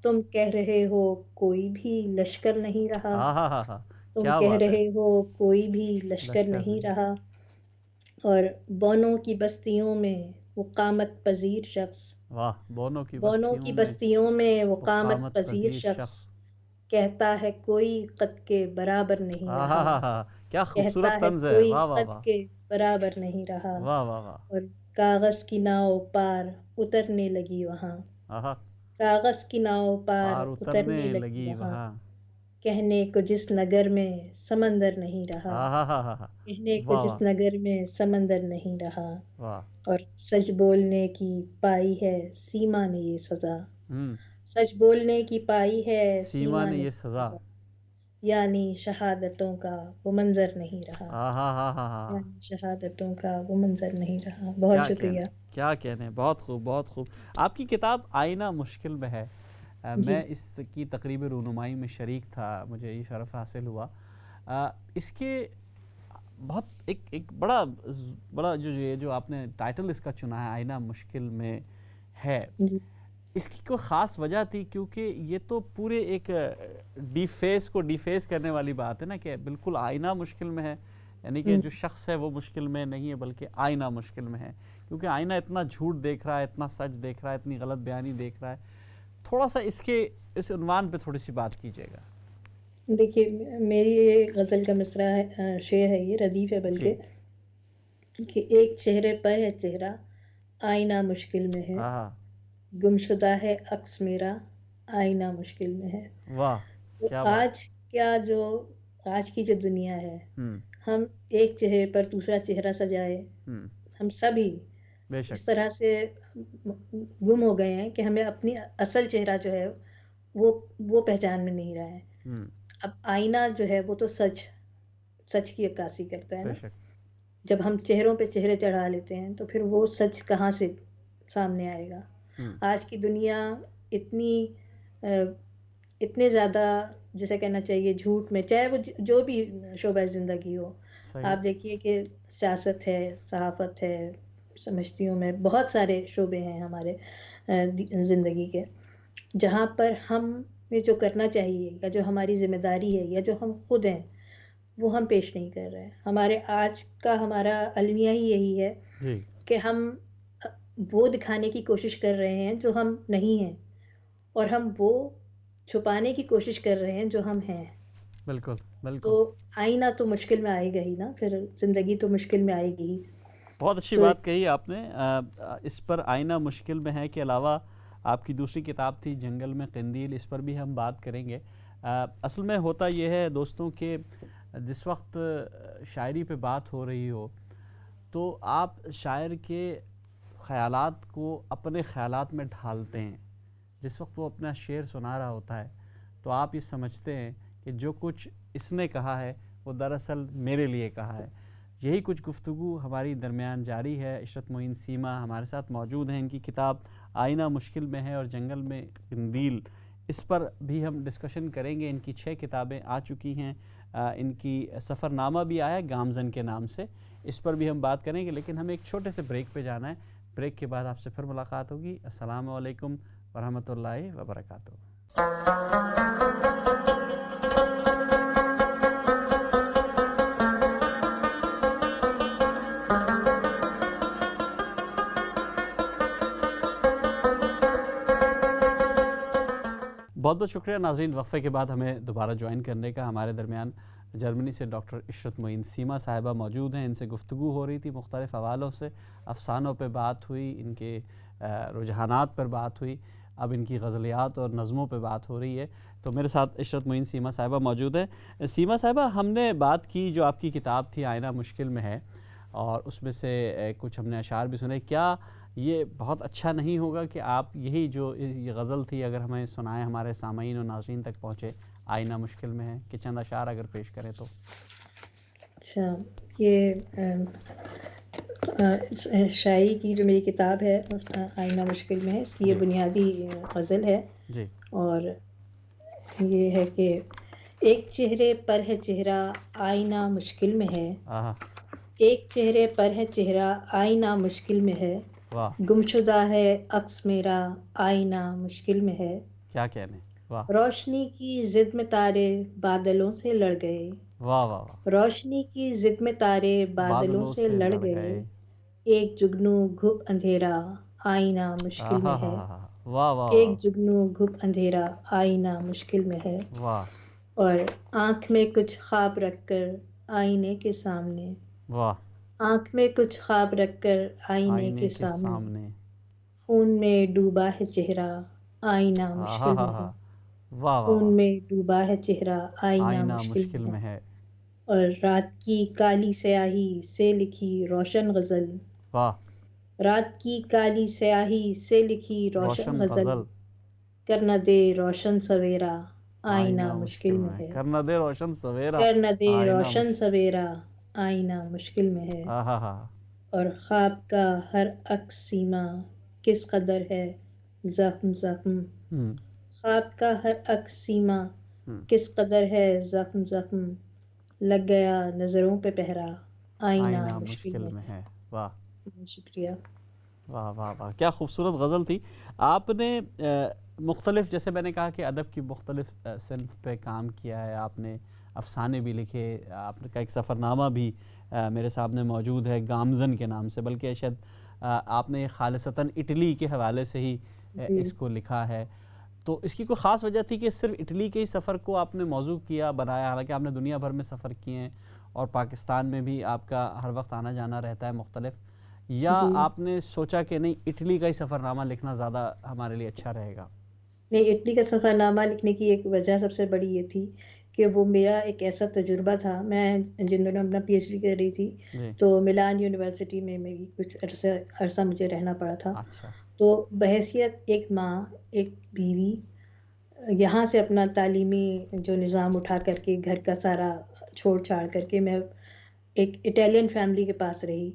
[SPEAKER 2] تم کہہ رہے ہو کوئی بھی لشکر نہیں رہا، تم کہہ رہے ہو کوئی بھی لشکر نہیں رہا. اور بونوں کی بستیوں میں وہ قامت پذیر شخص، بونوں کی بستیوں میں وہ قامت پذیر شخص، کہتا ہے کوئی قد کے برابر نہیں رہا،
[SPEAKER 1] کیا خوبصورت طنز ہے،
[SPEAKER 2] کوئی قد کے برابر نہیں رہا. اور کاغذ کی ناؤ پار اترنے لگی وہاں، کاغذ کی ناؤ پار اترنے لگی وہاں، کہنے کو جس نگر میں سمندر نہیں رہا،
[SPEAKER 1] ہاں
[SPEAKER 2] کہنے کو
[SPEAKER 1] واہ
[SPEAKER 2] جس نگر میں سمندر نہیں رہا،
[SPEAKER 1] واہ
[SPEAKER 2] اور سچ بولنے کی پائی ہے سیما نے یہ سزا،
[SPEAKER 1] ہوں
[SPEAKER 2] سچ بولنے کی پائی ہے
[SPEAKER 1] سیما نے
[SPEAKER 2] نے
[SPEAKER 1] یہ
[SPEAKER 2] یہ
[SPEAKER 1] سزا
[SPEAKER 2] سزا، یعنی شہادتوں کا وہ منظر نہیں رہا،
[SPEAKER 1] ہاں
[SPEAKER 2] یعنی شہادتوں کا وہ منظر نہیں رہا۔ بہت
[SPEAKER 1] کیا
[SPEAKER 2] شکریہ۔
[SPEAKER 1] کیا کہنے، بہت خوب بہت خوب۔ آپ کی کتاب آئینہ مشکل میں ہے،
[SPEAKER 2] جی
[SPEAKER 1] میں اس کی تقریبی رونمائی میں شریک تھا، مجھے یہ شرف حاصل ہوا۔ اس کے بہت ایک بڑا جو آپ نے ٹائٹل اس کا چنا ہے آئینہ مشکل میں ہے،
[SPEAKER 2] جی
[SPEAKER 1] اس کی کوئی خاص وجہ تھی؟ کیونکہ یہ تو پورے ایک ڈیفیس کو ڈیفیس کرنے والی بات ہے نا، کہ بالکل آئینہ مشکل میں ہے، یعنی کہ جو شخص ہے وہ مشکل میں نہیں ہے بلکہ آئینہ مشکل میں ہے، کیونکہ آئینہ اتنا جھوٹ دیکھ رہا ہے، اتنا سچ دیکھ رہا ہے، اتنی غلط بیانی دیکھ رہا ہے۔ تھوڑا سا اس عنوان پہ تھوڑی سی بات کیجیے گا۔
[SPEAKER 2] دیکھیے، میری یہ غزل کا مصرع ہے، شعر ہے، یہ ردیف ہے
[SPEAKER 1] جی
[SPEAKER 2] بلکہ، کہ ایک چہرے پر ہے چہرہ آئینہ مشکل میں ہے،
[SPEAKER 1] ہاں
[SPEAKER 2] گمشدہ ہے عکس میرا آئینہ مشکل میں ہے۔
[SPEAKER 1] واہ
[SPEAKER 2] تو
[SPEAKER 1] کیا بات۔
[SPEAKER 2] آج کی جو دنیا ہے،
[SPEAKER 1] ہوں
[SPEAKER 2] ہم ایک چہرے پر دوسرا چہرہ سجائے،
[SPEAKER 1] ہوں
[SPEAKER 2] ہم سبھی
[SPEAKER 1] بے
[SPEAKER 2] اس
[SPEAKER 1] شک
[SPEAKER 2] طرح سے گم ہو گئے ہیں کہ ہمیں اپنی اصل چہرہ جو ہے وہ پہچان میں نہیں رہا ہے۔
[SPEAKER 1] ہوں
[SPEAKER 2] اب آئینہ جو ہے وہ تو سچ کی عکاسی کرتا ہے
[SPEAKER 1] بے
[SPEAKER 2] نا۔
[SPEAKER 1] شک
[SPEAKER 2] جب ہم چہروں پہ چہرے چڑھا لیتے ہیں تو پھر وہ سچ کہاں سے سامنے آئے گا؟
[SPEAKER 1] ہوں
[SPEAKER 2] آج کی دنیا اتنے زیادہ، جسے کہنا چاہیے جھوٹ میں، چاہے وہ جو بھی شعبہ زندگی ہو،
[SPEAKER 1] صحیح
[SPEAKER 2] آپ دیکھیے کہ سیاست ہے، صحافت ہے، سمجھتی ہوں میں بہت سارے شعبے ہیں ہمارے زندگی کے، جہاں پر ہمیں جو کرنا چاہیے یا جو ہماری ذمہ داری ہے یا جو ہم خود ہیں وہ ہم پیش نہیں کر رہے ہیں۔ ہمارے آج کا ہمارا المیہ ہی یہی ہے
[SPEAKER 1] جی
[SPEAKER 2] کہ ہم وہ دکھانے کی کوشش کر رہے ہیں جو ہم نہیں ہیں، اور ہم وہ چھپانے کی کوشش کر رہے ہیں جو ہم ہیں۔
[SPEAKER 1] بالکل
[SPEAKER 2] تو
[SPEAKER 1] بالکل
[SPEAKER 2] آئینہ تو مشکل میں آئے گا ہی نا، پھر زندگی تو مشکل میں آئے گی ہی۔
[SPEAKER 1] بہت اچھی
[SPEAKER 2] تو
[SPEAKER 1] بات کہی آپ نے۔ اس پر آئینہ مشکل میں ہے کے علاوہ آپ کی دوسری کتاب تھی جنگل میں قندیل، اس پر بھی ہم بات کریں گے۔ اصل میں ہوتا یہ ہے دوستوں کہ جس وقت شاعری پہ بات ہو رہی ہو تو آپ شاعر کے خیالات کو اپنے خیالات میں ڈھالتے ہیں۔ جس وقت وہ اپنا شعر سنا رہا ہوتا ہے تو آپ یہ سمجھتے ہیں کہ جو کچھ اس نے کہا ہے وہ دراصل میرے لیے کہا ہے۔ یہی کچھ گفتگو ہماری درمیان جاری ہے۔ عشرت معین سیما ہمارے ساتھ موجود ہیں، ان کی کتاب آئینہ مشکل میں ہے اور جنگل میں قندیل، اس پر بھی ہم ڈسکشن کریں گے۔ ان کی 6 کتابیں آ چکی ہیں، ان کی سفر نامہ بھی آیا ہے گامزن کے نام سے، اس پر بھی ہم بات کریں گے، لیکن ہمیں ایک چھوٹے سے بریک پہ جانا ہے۔ بریک کے بعد آپ سے پھر ملاقات ہوگی۔ السلام علیکم ورحمۃ اللہ وبرکاتہ۔ بہت بہت شکریہ ناظرین، وقفے کے بعد ہمیں دوبارہ جوائن کرنے کا۔ ہمارے درمیان جرمنی سے ڈاکٹر عشرت معین سیما صاحبہ موجود ہیں، ان سے گفتگو ہو رہی تھی مختلف حوالوں سے، افسانوں پہ بات ہوئی، ان کے رجحانات پر بات ہوئی، اب ان کی غزلیات اور نظموں پہ بات ہو رہی ہے۔ تو میرے ساتھ عشرت معین سیما صاحبہ موجود ہیں۔ سیما صاحبہ، ہم نے بات کی جو آپ کی کتاب تھی آئینہ مشکل میں ہے، اور اس میں سے کچھ ہم نے اشعار بھی سنے۔ کیا یہ بہت اچھا نہیں ہوگا کہ آپ یہی جو یہ غزل تھی اگر ہمیں سنائیں، ہمارے سامعین و ناظرین تک پہنچے، آئینہ مشکل میں ہے، کہ چند اشعار اگر پیش کریں تو؟
[SPEAKER 2] اچھا، یہ شاعری کی جو میری کتاب ہے آئینہ مشکل میں ہے، اس کی یہ
[SPEAKER 1] جی
[SPEAKER 2] بنیادی غزل ہے،
[SPEAKER 1] جی
[SPEAKER 2] اور یہ ہے کہ ایک چہرے پر ہے چہرہ آئینہ مشکل میں ہے،
[SPEAKER 1] آہا
[SPEAKER 2] ایک چہرے پر ہے چہرہ آئینہ مشکل میں ہے،
[SPEAKER 1] واہ
[SPEAKER 2] گمشدہ ہے عکس میرا آئینہ مشکل میں ہے،
[SPEAKER 1] کیا کہنے، واہ
[SPEAKER 2] روشنی کی ضد میں تارے بادلوں سے لڑ گئے،
[SPEAKER 1] واہ واہ واہ،
[SPEAKER 2] روشنی کی ضد میں تارے بادلوں سے لڑ گئے، ایک جگنو گھپ اندھیرا آئینہ مشکل میں
[SPEAKER 1] آہا
[SPEAKER 2] ہے،
[SPEAKER 1] ہا ہا، واہ واہ
[SPEAKER 2] ایک جگنو گھپ اندھیرا آئینہ مشکل میں ہے،
[SPEAKER 1] واہ
[SPEAKER 2] اور آنکھ میں کچھ خواب رکھ کر آئینے کے سامنے،
[SPEAKER 1] واہ،
[SPEAKER 2] آنکھ میں کچھ خواب رکھ کر آئینے کے سامنے، خون میں ڈوبا ہے چہرہ آئینہ
[SPEAKER 1] آہا
[SPEAKER 2] مشکل
[SPEAKER 1] ہا
[SPEAKER 2] میں ہے۔
[SPEAKER 1] ہا، واہ واہ
[SPEAKER 2] خون
[SPEAKER 1] واہ.
[SPEAKER 2] میں ڈوبا ہے چہرہ، آئینہ
[SPEAKER 1] آئینہ
[SPEAKER 2] مشکل
[SPEAKER 1] مشکل
[SPEAKER 2] میں ہے،
[SPEAKER 1] میں ہے.
[SPEAKER 2] اور رات کی کالی سیاہی سے لکھی روشن غزل،
[SPEAKER 1] واہ.
[SPEAKER 2] رات کی کالی سیاہی سے لکھی روشن
[SPEAKER 1] روشن
[SPEAKER 2] غزل،
[SPEAKER 1] غزل.
[SPEAKER 2] کر نہ دے روشن سویرا، آئینہ
[SPEAKER 1] آئینہ
[SPEAKER 2] مشکل
[SPEAKER 1] مشکل
[SPEAKER 2] میں
[SPEAKER 1] میں
[SPEAKER 2] ہے،
[SPEAKER 1] کر نہ دے روشن سویرا.
[SPEAKER 2] کر نہ دے
[SPEAKER 1] آئینہ
[SPEAKER 2] روشن سویرا، آئینہ مشکل میں ہے،
[SPEAKER 1] ہاں ہاں.
[SPEAKER 2] اور خواب کا ہر عکس سیما کس قدر ہے زخم زخم، خواب کا ہر عکس سیما کس قدر ہے زخم زخم، لگ گیا نظروں پہ پہرا، آئینہ
[SPEAKER 1] آئینہ
[SPEAKER 2] مشکل
[SPEAKER 1] مشکل
[SPEAKER 2] میں
[SPEAKER 1] میں
[SPEAKER 2] ہے.
[SPEAKER 1] ہے. واہ
[SPEAKER 2] شکریہ.
[SPEAKER 1] واہ واہ واہ، کیا خوبصورت غزل تھی. آپ نے مختلف، جیسے میں نے کہا کہ ادب کی مختلف صنف پہ کام کیا ہے. آپ نے افسانے بھی لکھے، آپ کا ایک سفر نامہ بھی میرے سامنے موجود ہے گامزن کے نام سے، بلکہ شاید آپ نے خالصتاً اٹلی کے حوالے سے ہی اس کو لکھا ہے. تو اس کی کوئی خاص وجہ تھی کہ صرف اٹلی کے ہی سفر کو آپ نے موضوع کیا بنایا، حالانکہ آپ نے دنیا بھر میں سفر کیے ہیں اور پاکستان میں بھی آپ کا ہر وقت آنا جانا رہتا ہے مختلف، یا آپ نے سوچا کہ نہیں اٹلی کا ہی سفر نامہ لکھنا زیادہ ہمارے لیے اچھا رہے گا؟
[SPEAKER 2] نہیں، اٹلی کا سفر نامہ لکھنے کی ایک وجہ سب سے بڑی یہ تھی کہ وہ میرا ایک ایسا تجربہ تھا. میں جن دنوں اپنا پی ایچ ڈی کر رہی تھی تو ملان یونیورسٹی میں میری کچھ عرصہ مجھے رہنا پڑا تھا. تو بحیثیت ایک ماں، ایک بیوی، یہاں سے اپنا تعلیمی جو نظام اٹھا کر کے گھر کا سارا چھوڑ چھاڑ کر کے میں ایک اٹالین فیملی کے پاس رہی.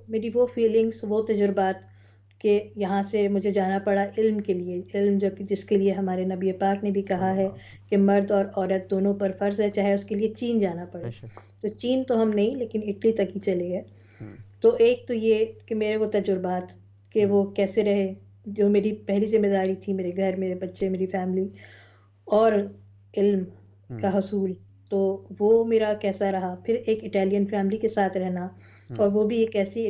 [SPEAKER 2] میری وہ فیلنگز، وہ تجربات کہ یہاں سے مجھے جانا پڑا علم کے لیے، علم جو کہ جس کے لیے ہمارے نبی پاک نے بھی کہا ہے کہ مرد اور عورت دونوں پر فرض ہے، چاہے اس کے لیے چین جانا پڑے. تو چین تو ہم نہیں، لیکن اٹلی تک ہی چلے گئے. تو ایک تو یہ کہ میرے وہ تجربات کہ وہ کیسے رہے، جو میری پہلی ذمہ داری تھی، میرے گھر، میرے بچے، میری فیملی، اور علم کا حصول، تو وہ میرا کیسا رہا. پھر ایک اٹالین فیملی کے ساتھ رہنا، اور وہ بھی ایک ایسی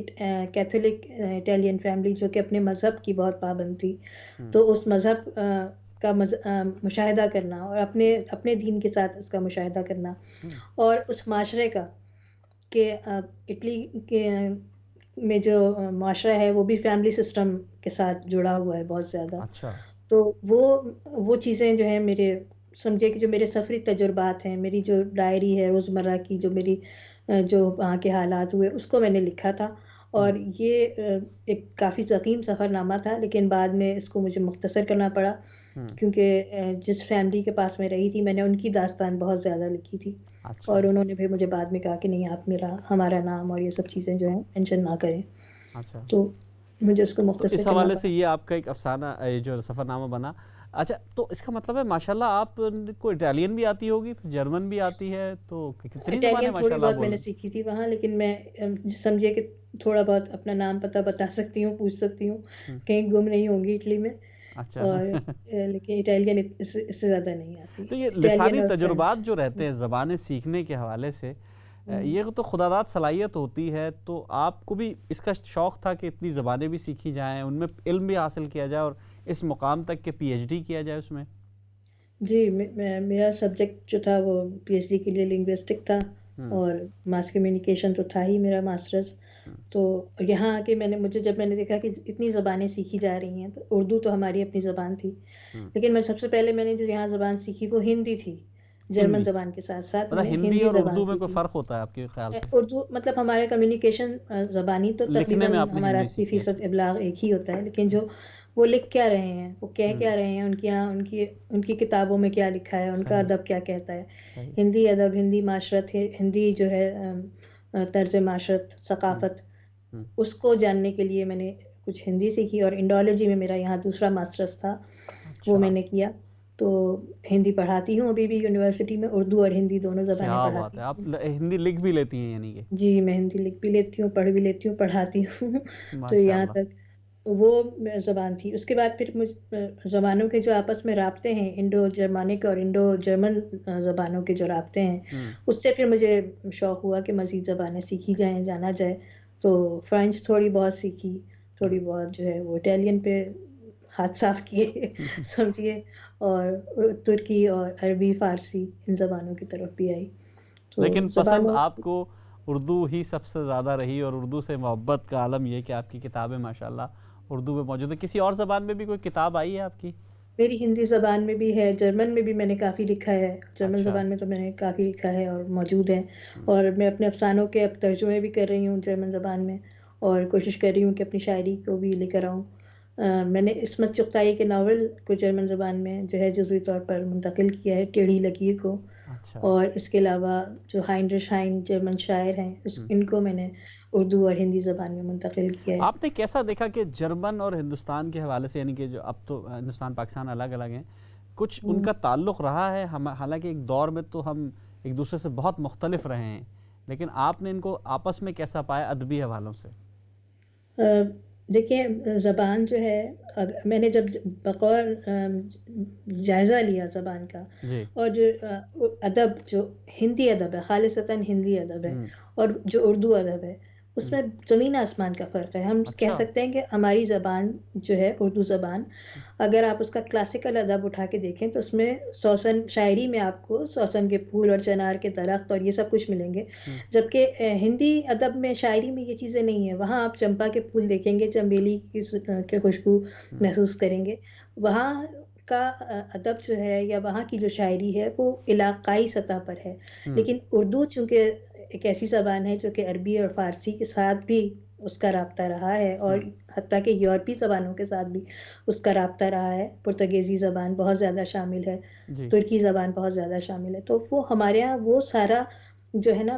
[SPEAKER 2] کیتھولک اٹالین فیملی جو کہ اپنے مذہب کی بہت پابند تھی. تو اس مذہب کا مشاہدہ کرنا، اور اپنے دین کے ساتھ اس کا مشاہدہ کرنا، اور اس معاشرے کا کہ اٹلی کے میں جو معاشرہ ہے وہ بھی فیملی سسٹم کے ساتھ جڑا ہوا ہے بہت زیادہ. تو وہ چیزیں جو ہیں میرے، سمجھے کہ جو میرے سفری تجربات ہیں، میری جو ڈائری ہے روزمرہ کی، جو میری جو وہاں کے حالات ہوئے، اس کو میں نے لکھا تھا. اور یہ ایک کافی ضخیم سفر نامہ تھا، لیکن بعد میں اس کو مجھے مختصر کرنا پڑا، کیونکہ جس فیملی کے پاس میں رہی تھی میں نے ان کی داستان بہت زیادہ لکھی تھی. اور انہوں نے بھی مجھے بعد میں کہا کہ نہیں، آپ ہمارا نام اور یہ سب چیزیں جو ہیں مینشن نہ کریں. تو مجھے اس کو مختصر
[SPEAKER 1] اس حوالے سے یہ آپ کا ایک افسانہ جو سفر نامہ بنا. اچھا، تو اس کا مطلب ہے ماشاءاللہ آپ کو اٹالین بھی آتی ہوگی، جرمن بھی آتی ہے، تو کتنی زبانیں ماشاءاللہ
[SPEAKER 2] تھوڑی بہت میں نے سیکھی تھی وہاں، لیکن میں سمجھے کہ تھوڑا بہت اپنا نام پتہ بتا سکتی ہوں، پوچھ سکتی ہوں، کہیں گم نہیں ہوں گی اٹلی میں. اور لیکن اٹالین اس سے زیادہ نہیں آتی.
[SPEAKER 1] تو یہ لسانی تجربات جو رہتے ہیں زبانیں سیکھنے کے حوالے سے، یہ تو خدا داد صلاحیت ہوتی ہے. تو آپ کو بھی اس کا شوق تھا کہ اتنی زبانیں بھی سیکھی جائیں، ان میں علم بھی حاصل کیا جائے اور اس مقام تک کہ پی ایچ ڈی کیا جائے اس میں؟
[SPEAKER 2] جی، میرا سبجیکٹ جو تھا وہ پی ایچ ڈی کے لیے لنگوسٹک تھا، اور ماس کمیونیکیشن تو تھا ہی میرا ماسٹرز. تو یہاں آ کے جب میں نے دیکھا کہ اتنی زبانیں سیکھی جا رہی ہیں، تو اردو تو ہماری اپنی زبان تھی، لیکن سب سے پہلے میں نے جو یہاں زبان سیکھی وہ ہندی تھی. جرمن زبان کے ساتھ ساتھ میں نے
[SPEAKER 1] ہندی اور اردو میں کوئی فرق ہوتا ہے آپ کے خیال سے؟
[SPEAKER 2] اردو مطلب ہمارے کمیونیکیشن زبانی تو تقریباً ہمارا 80% ابلاغ ایک ہی ہوتا ہے، لیکن جو وہ لکھ کیا رہے ہیں، وہ کہہ کیا رہے ہیں، ان کی کتابوں میں کیا لکھا ہے، ان کا ادب کیا کہتا ہے. ہندی ادب، ہندی معاشرت، ہندی جو ہے طرز معاشرت، ثقافت، اس کو جاننے کے لیے میں نے کچھ ہندی سیکھی. اور انڈولوجی میں میرا یہاں دوسرا ماسٹرز تھا، وہ میں نے کیا. تو ہندی پڑھاتی ہوں ابھی بھی یونیورسٹی میں، اردو اور ہندی دونوں زبانیں پڑھاتی ہوں.
[SPEAKER 1] کیا بات ہے، آپ ہندی لکھ بھی لیتی ہیں یعنی کہ؟
[SPEAKER 2] جی، میں ہندی لکھ بھی لیتی ہوں، پڑھ بھی لیتی ہوں، پڑھاتی ہوں. تو یہاں
[SPEAKER 1] ماشاءاللہ.
[SPEAKER 2] تک وہ زبان تھی. اس کے بعد پھر زبانوں کے جو آپس میں رابطے ہیں، انڈو جرمانک اور انڈو جرمن زبانوں کے جو رابطے ہیں، اس سے پھر مجھے شوق ہوا کہ مزید زبانیں سیکھی جائیں، جانا جائے. تو فرینچ تھوڑی بہت سیکھی، تھوڑی بہت جو ہے وہ اٹالین پہ ہاتھ صاف کیے سمجھیے، اور ترکی اور عربی، فارسی، ان زبانوں کی طرف بھی آئی.
[SPEAKER 1] لیکن پسند آپ کو اردو ہی سب سے زیادہ رہی، اور اردو سے محبت کا عالم یہ کہ آپ کی کتابیں ماشاءاللہ اردو میں موجود ہے. کسی اور زبان میں بھی کوئی کتاب آئی ہے آپ کی؟
[SPEAKER 2] میری ہندی زبان میں بھی ہے، جرمن میں بھی میں نے کافی لکھا ہے، جرمن
[SPEAKER 1] اچھا
[SPEAKER 2] زبان میں تو میں نے کافی لکھا ہے اور موجود ہے، اور میں اپنے افسانوں کے اب ترجمے بھی کر رہی ہوں جرمن زبان میں، اور کوشش کر رہی ہوں کہ اپنی شاعری کو بھی لے کر آؤں۔ میں نے عصمت چغتائی کے ناول کو جرمن زبان میں جو ہے جزوی طور پر منتقل کیا ہے، ٹیڑھی لکیر کو،
[SPEAKER 1] اچھا
[SPEAKER 2] اور اس کے علاوہ جو ہائنرش ہائن جرمن شاعر ہیں ان کو میں نے اردو اور ہندی زبان میں منتقل کیا ہے۔
[SPEAKER 1] آپ نے کیسا دیکھا کہ جرمن اور ہندوستان کے حوالے سے، یعنی کہ جو اب تو ہندوستان پاکستان الگ الگ ہیں، کچھ ان کا تعلق رہا ہے؟ حالانکہ ایک دور میں تو ہم ایک دوسرے سے بہت مختلف رہے ہیں، لیکن آپ نے ان کو آپس میں کیسا پایا ادبی حوالوں سے؟
[SPEAKER 2] دیکھیں، زبان جو ہے، میں نے جب بقور جائزہ لیا زبان کا،
[SPEAKER 1] جی
[SPEAKER 2] اور جو ادب، جو ہندی ادب ہے، خالصتاً ہندی ادب ہے، اور جو اردو ادب ہے، اس میں زمین آسمان کا فرق ہے۔ ہم کہہ
[SPEAKER 1] اچھا
[SPEAKER 2] سکتے ہیں کہ ہماری زبان جو ہے اردو زبان، اگر آپ اس کا کلاسیکل ادب اٹھا کے دیکھیں تو اس میں سوسن شاعری میں آپ کو سوسن کے پھول اور چنار کے درخت اور یہ سب کچھ ملیں گے، جبکہ ہندی ادب میں، شاعری میں یہ چیزیں نہیں ہیں۔ وہاں آپ چمپا کے پھول دیکھیں گے، چنبیلی کی خوشبو محسوس کریں گے۔ وہاں کا ادب جو ہے یا وہاں کی جو شاعری ہے وہ علاقائی سطح پر ہے، لیکن اردو چونکہ ایک ایسی زبان ہے جو کہ عربی اور فارسی کے ساتھ بھی اس کا رابطہ رہا ہے، اور حتیٰ کہ یورپی زبانوں کے ساتھ بھی اس کا رابطہ رہا ہے۔ پرتگیزی زبان بہت زیادہ شامل ہے، ترکی زبان بہت زیادہ شامل ہے، تو وہ ہمارے ہاں وہ سارا جو ہے نا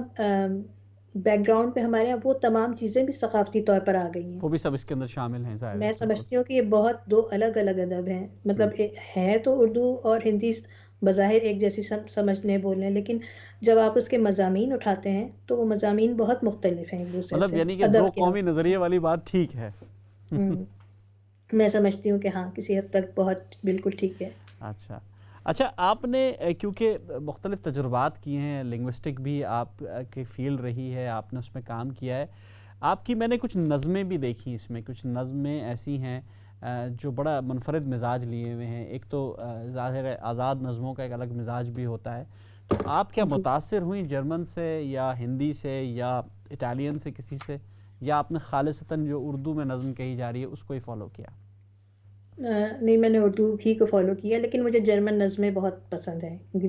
[SPEAKER 2] بیک گراؤنڈ پہ ہمارے یہاں وہ تمام چیزیں بھی ثقافتی طور پر آ گئی ہیں،
[SPEAKER 1] وہ بھی سب اس کے اندر شامل ہیں، ظاہر ہے،
[SPEAKER 2] میں
[SPEAKER 1] بالکل۔
[SPEAKER 2] سمجھتی ہوں کہ یہ بہت دو الگ الگ ادب ہیں، مطلب ہے تو اردو اور ہندی بظاہر ایک جیسی سمجھنے بولنے، لیکن جب آپ اس کے مضامین اٹھاتے ہیں تو وہ مضامین بہت مختلف ہیں ایک دوسرے
[SPEAKER 1] مطلب
[SPEAKER 2] سے،
[SPEAKER 1] یعنی کہ دو
[SPEAKER 2] ادب کے
[SPEAKER 1] قومی
[SPEAKER 2] حوالے سے۔
[SPEAKER 1] نظریے والی بات ٹھیک ہے۔
[SPEAKER 2] میں سمجھتی ہوں کہ ہاں، کسی حد تک بہت بالکل ٹھیک ہے۔
[SPEAKER 1] اچھا، آپ نے کیونکہ مختلف تجربات کیے ہیں، لنگوسٹک بھی آپ کی فیلڈ رہی ہے، آپ نے اس میں کام کیا ہے، آپ کی میں نے کچھ نظمیں بھی دیکھی، اس میں کچھ نظمیں ایسی ہیں جو بڑا منفرد مزاج لیے ہوئے ہیں۔ ایک تو ظاہر ہے آزاد نظموں کا ایک الگ مزاج بھی ہوتا ہے، تو آپ کیا متاثر ہوئیں جرمن سے یا ہندی سے یا اٹالین سے کسی سے، یا آپ نے خالصتاً جو اردو میں نظم کہی جا رہی ہے اس کو ہی فالو کیا؟
[SPEAKER 2] نہیں، میں نے اردو ہی کو فالو کیا، لیکن مجھے جرمن نظمیں بہت پسند ہیں، کیونکہ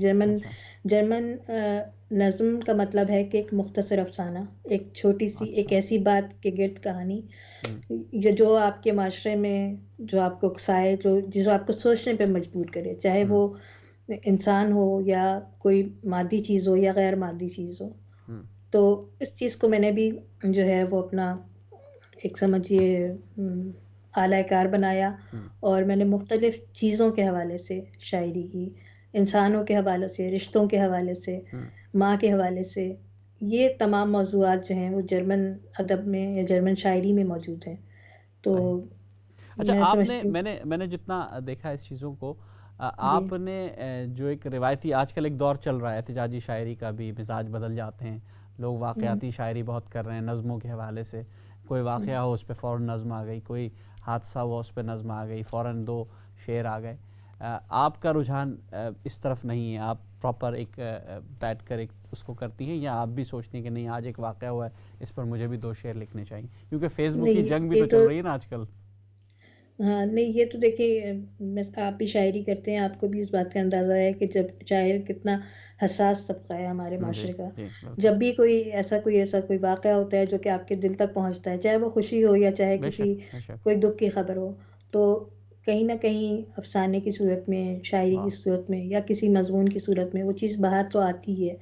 [SPEAKER 2] جرمن نظم کا مطلب ہے کہ ایک مختصر افسانہ، ایک چھوٹی سی ایک ایسی بات کے گرد کہانی جو آپ کے معاشرے میں جو آپ کو اکسائے، جو آپ کو سوچنے پہ مجبور کرے، چاہے وہ انسان ہو یا کوئی مادی چیز ہو یا غیر مادی چیز ہو۔ تو اس چیز کو میں نے بھی جو ہے وہ اپنا ایک سمجھیے اعلی کار بنایا، اور میں نے مختلف چیزوں کے حوالے سے شاعری کی، انسانوں کے حوالے سے، رشتوں کے حوالے سے، ماں کے حوالے سے، یہ تمام موضوعات جو ہیں وہ جرمن ادب میں یا جرمن شاعری میں موجود ہیں۔ تو
[SPEAKER 1] اچھا،
[SPEAKER 2] میں
[SPEAKER 1] آپ نے
[SPEAKER 2] سمجھتی ہوں،
[SPEAKER 1] میں نے جتنا دیکھا اس چیزوں کو، آپ نے جو ایک روایتی آج کل ایک دور چل رہا ہے احتجاجی شاعری کا بھی، مزاج بدل جاتے ہیں، لوگ واقعاتی شاعری بہت کر رہے ہیں نظموں کے حوالے سے، کوئی واقعہ ہو اس پہ فوراً نظم آ گئی، کوئی حادثہ ہوا اس پہ نظم آ گئی، فوراً دو شعر آ گئے۔ آپ کا رجحان اس طرف نہیں ہے؟ آپ پراپر ایک بیٹھ کر ایک اس کو کرتی ہیں، یا آپ بھی سوچتی ہیں کہ نہیں آج ایک واقعہ ہوا ہے اس پر مجھے بھی دو شعر لکھنے چاہیے؟ کیونکہ فیس بک کی جنگ بھی تو چل رہی ہے نا آج کل۔
[SPEAKER 2] ہاں، نہیں، یہ تو دیکھیے، آپ بھی شاعری کرتے ہیں، آپ کو بھی اس بات کا اندازہ ہے کہ جب شاعر کتنا حساس طبقہ ہے ہمارے معاشرے کا، جب بھی کوئی ایسا واقعہ ہوتا ہے جو کہ آپ کے دل تک پہنچتا ہے، چاہے وہ خوشی ہو یا چاہے کوئی دکھ کی خبر ہو، تو کہیں نہ کہیں افسانے کی صورت میں، شاعری کی صورت میں یا کسی مضمون کی صورت میں وہ چیز باہر تو آتی ہے۔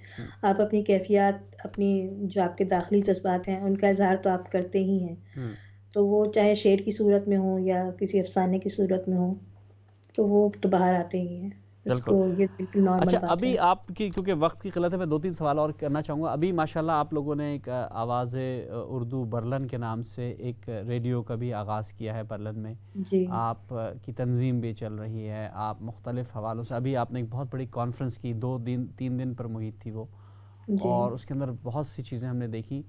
[SPEAKER 2] آپ اپنی کیفیات، اپنی جو آپ کے داخلی جذبات ہیں ان کا اظہار تو آپ کرتے ہی ہیں، تو وہ چاہے شعر کی صورت میں ہو یا کسی افسانے کی صورت میں ہو، تو وہ تو باہر آتے ہی ہیں، اس کو یہ بالکل نارمل
[SPEAKER 1] اچھا،
[SPEAKER 2] بات ہے۔
[SPEAKER 1] ابھی آپ کی کیونکہ وقت کی قلت ہے، میں 2-3 سوال اور کرنا چاہوں گا۔ ابھی ماشاءاللہ آپ لوگوں نے ایک آواز اردو برلن کے نام سے ایک ریڈیو کا بھی آغاز کیا ہے برلن میں، آپ کی تنظیم بھی چل رہی ہے، آپ مختلف حوالوں سے، ابھی آپ نے ایک بہت بڑی کانفرنس کی، 2-3 دن پر محیط تھی وہ، اور اس کے اندر بہت سی چیزیں ہم نے دیکھی۔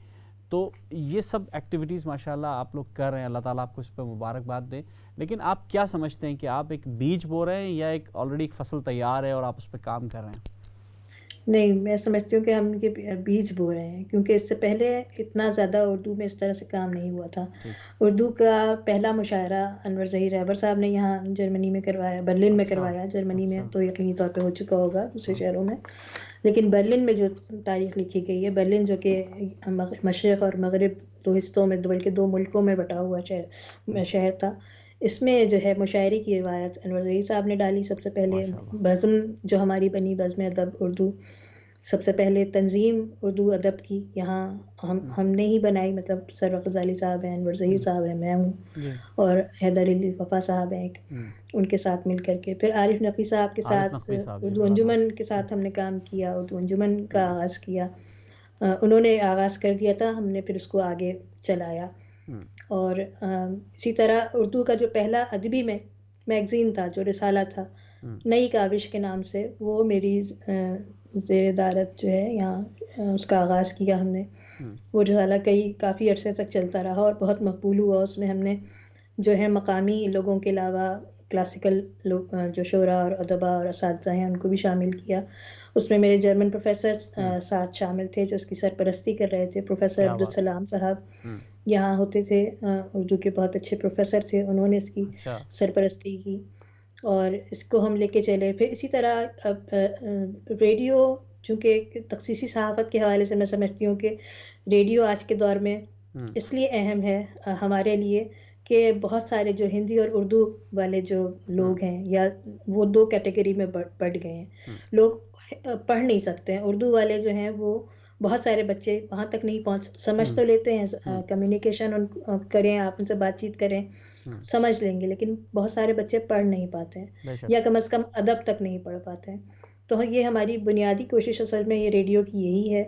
[SPEAKER 1] تو یہ سب ایکٹیویٹیز ماشاءاللہ آپ لوگ کر رہے ہیں، اللہ تعالیٰ آپ کو اس پہ مبارکباد دیں، لیکن آپ کیا سمجھتے ہیں کہ آپ ایک بیج بو رہے ہیں یا ایک آلریڈی ایک فصل تیار ہے اور آپ اس پہ کام کر رہے ہیں؟
[SPEAKER 2] نہیں، میں سمجھتی ہوں کہ ہم یہ بیج بو رہے ہیں، کیونکہ اس سے پہلے اتنا زیادہ اردو میں اس طرح سے کام نہیں ہوا تھا. اردو کا پہلا مشاعرہ انور ظہیر رہبر صاحب نے یہاں جرمنی میں کروایا، برلن میں کروایا. جرمنی میں تو یقینی طور پہ ہو چکا ہوگا دوسرے شہروں میں، لیکن برلن میں جو تاریخ لکھی گئی ہے، برلن جو کہ مشرق اور مغرب دو حصوں میں، بلکہ دو ملکوں میں بٹا ہوا شہر تھا، اس میں جو ہے مشاعرے کی روایت انور ظہیر صاحب نے ڈالی سب سے پہلے. بزم جو ہماری بنی، بزم ادب اردو، سب سے پہلے تنظیم اردو ادب کی یہاں ہم نے ہی بنائی. مطلب سرور غزالی صاحب ہیں، انور ظہیر صاحب ہیں، میں ہوں، اور حیدر علی وفا صاحب ہیں ان کے ساتھ مل کر کے. پھر عارف نقوی صاحب کے ساتھ اردو انجمن کے ساتھ ہم نے کام کیا، اردو انجمن کا آغاز کیا. انہوں نے آغاز کر دیا تھا، ہم نے پھر اس کو آگے چلایا. اور اسی طرح اردو کا جو پہلا ادبی میگزین تھا، جو رسالہ تھا نئی کاوش کے نام سے، وہ میری زیر دارت جو ہے یہاں اس کا آغاز کیا ہم نے. وہ رسالہ کافی عرصے تک چلتا رہا اور بہت مقبول ہوا. اس میں ہم نے جو ہے مقامی لوگوں کے علاوہ کلاسیکل لوگ جو شعراء اور ادباء اور اساتذہ ہیں ان کو بھی شامل کیا. اس میں میرے جرمن پروفیسر ساتھ شامل تھے جو اس کی سرپرستی کر رہے تھے. پروفیسر عبدالسلام صاحب یہاں ہوتے تھے، اردو کے بہت اچھے پروفیسر تھے، انہوں نے اس کی سرپرستی کی اور اس کو ہم لے کے چلے. پھر اسی طرح ریڈیو، چونکہ تخصیصی صحافت کے حوالے سے میں سمجھتی ہوں کہ ریڈیو آج کے دور میں اس لیے اہم ہے ہمارے لیے کہ بہت سارے جو ہندی اور اردو والے جو لوگ ہیں، یا وہ دو کیٹیگری میں بٹ گئے ہیں. لوگ پڑھ نہیں سکتے ہیں، اردو والے جو ہیں وہ بہت سارے بچے وہاں تک نہیں سمجھ تو لیتے ہیں، کمیونیکیشن کریں، آپ ان سے بات چیت کریں سمجھ لیں گے، لیکن بہت سارے بچے پڑھ نہیں پاتے ہیں، یا کم از کم ادب تک نہیں پڑھ پاتے ہیں. تو یہ ہماری بنیادی کوشش اصل میں یہ ریڈیو کی یہی ہے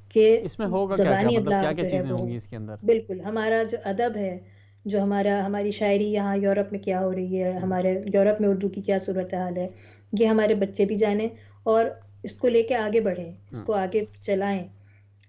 [SPEAKER 2] کہ
[SPEAKER 1] اس میں ہوگا
[SPEAKER 2] زبانی
[SPEAKER 1] مطلب
[SPEAKER 2] ابلاغ
[SPEAKER 1] کیا
[SPEAKER 2] جو ہے
[SPEAKER 1] چیزیں
[SPEAKER 2] وہ
[SPEAKER 1] ہوں گی اس کے اندر.
[SPEAKER 2] بالکل ہمارا جو ادب ہے، جو ہماری شاعری یہاں یورپ میں کیا ہو رہی ہے، ہمارے یورپ میں اردو کی کیا صورتحال ہے، یہ ہمارے بچے بھی جانیں اور اس کو لے کے آگے بڑھیں، اس کو آگے چلائیں.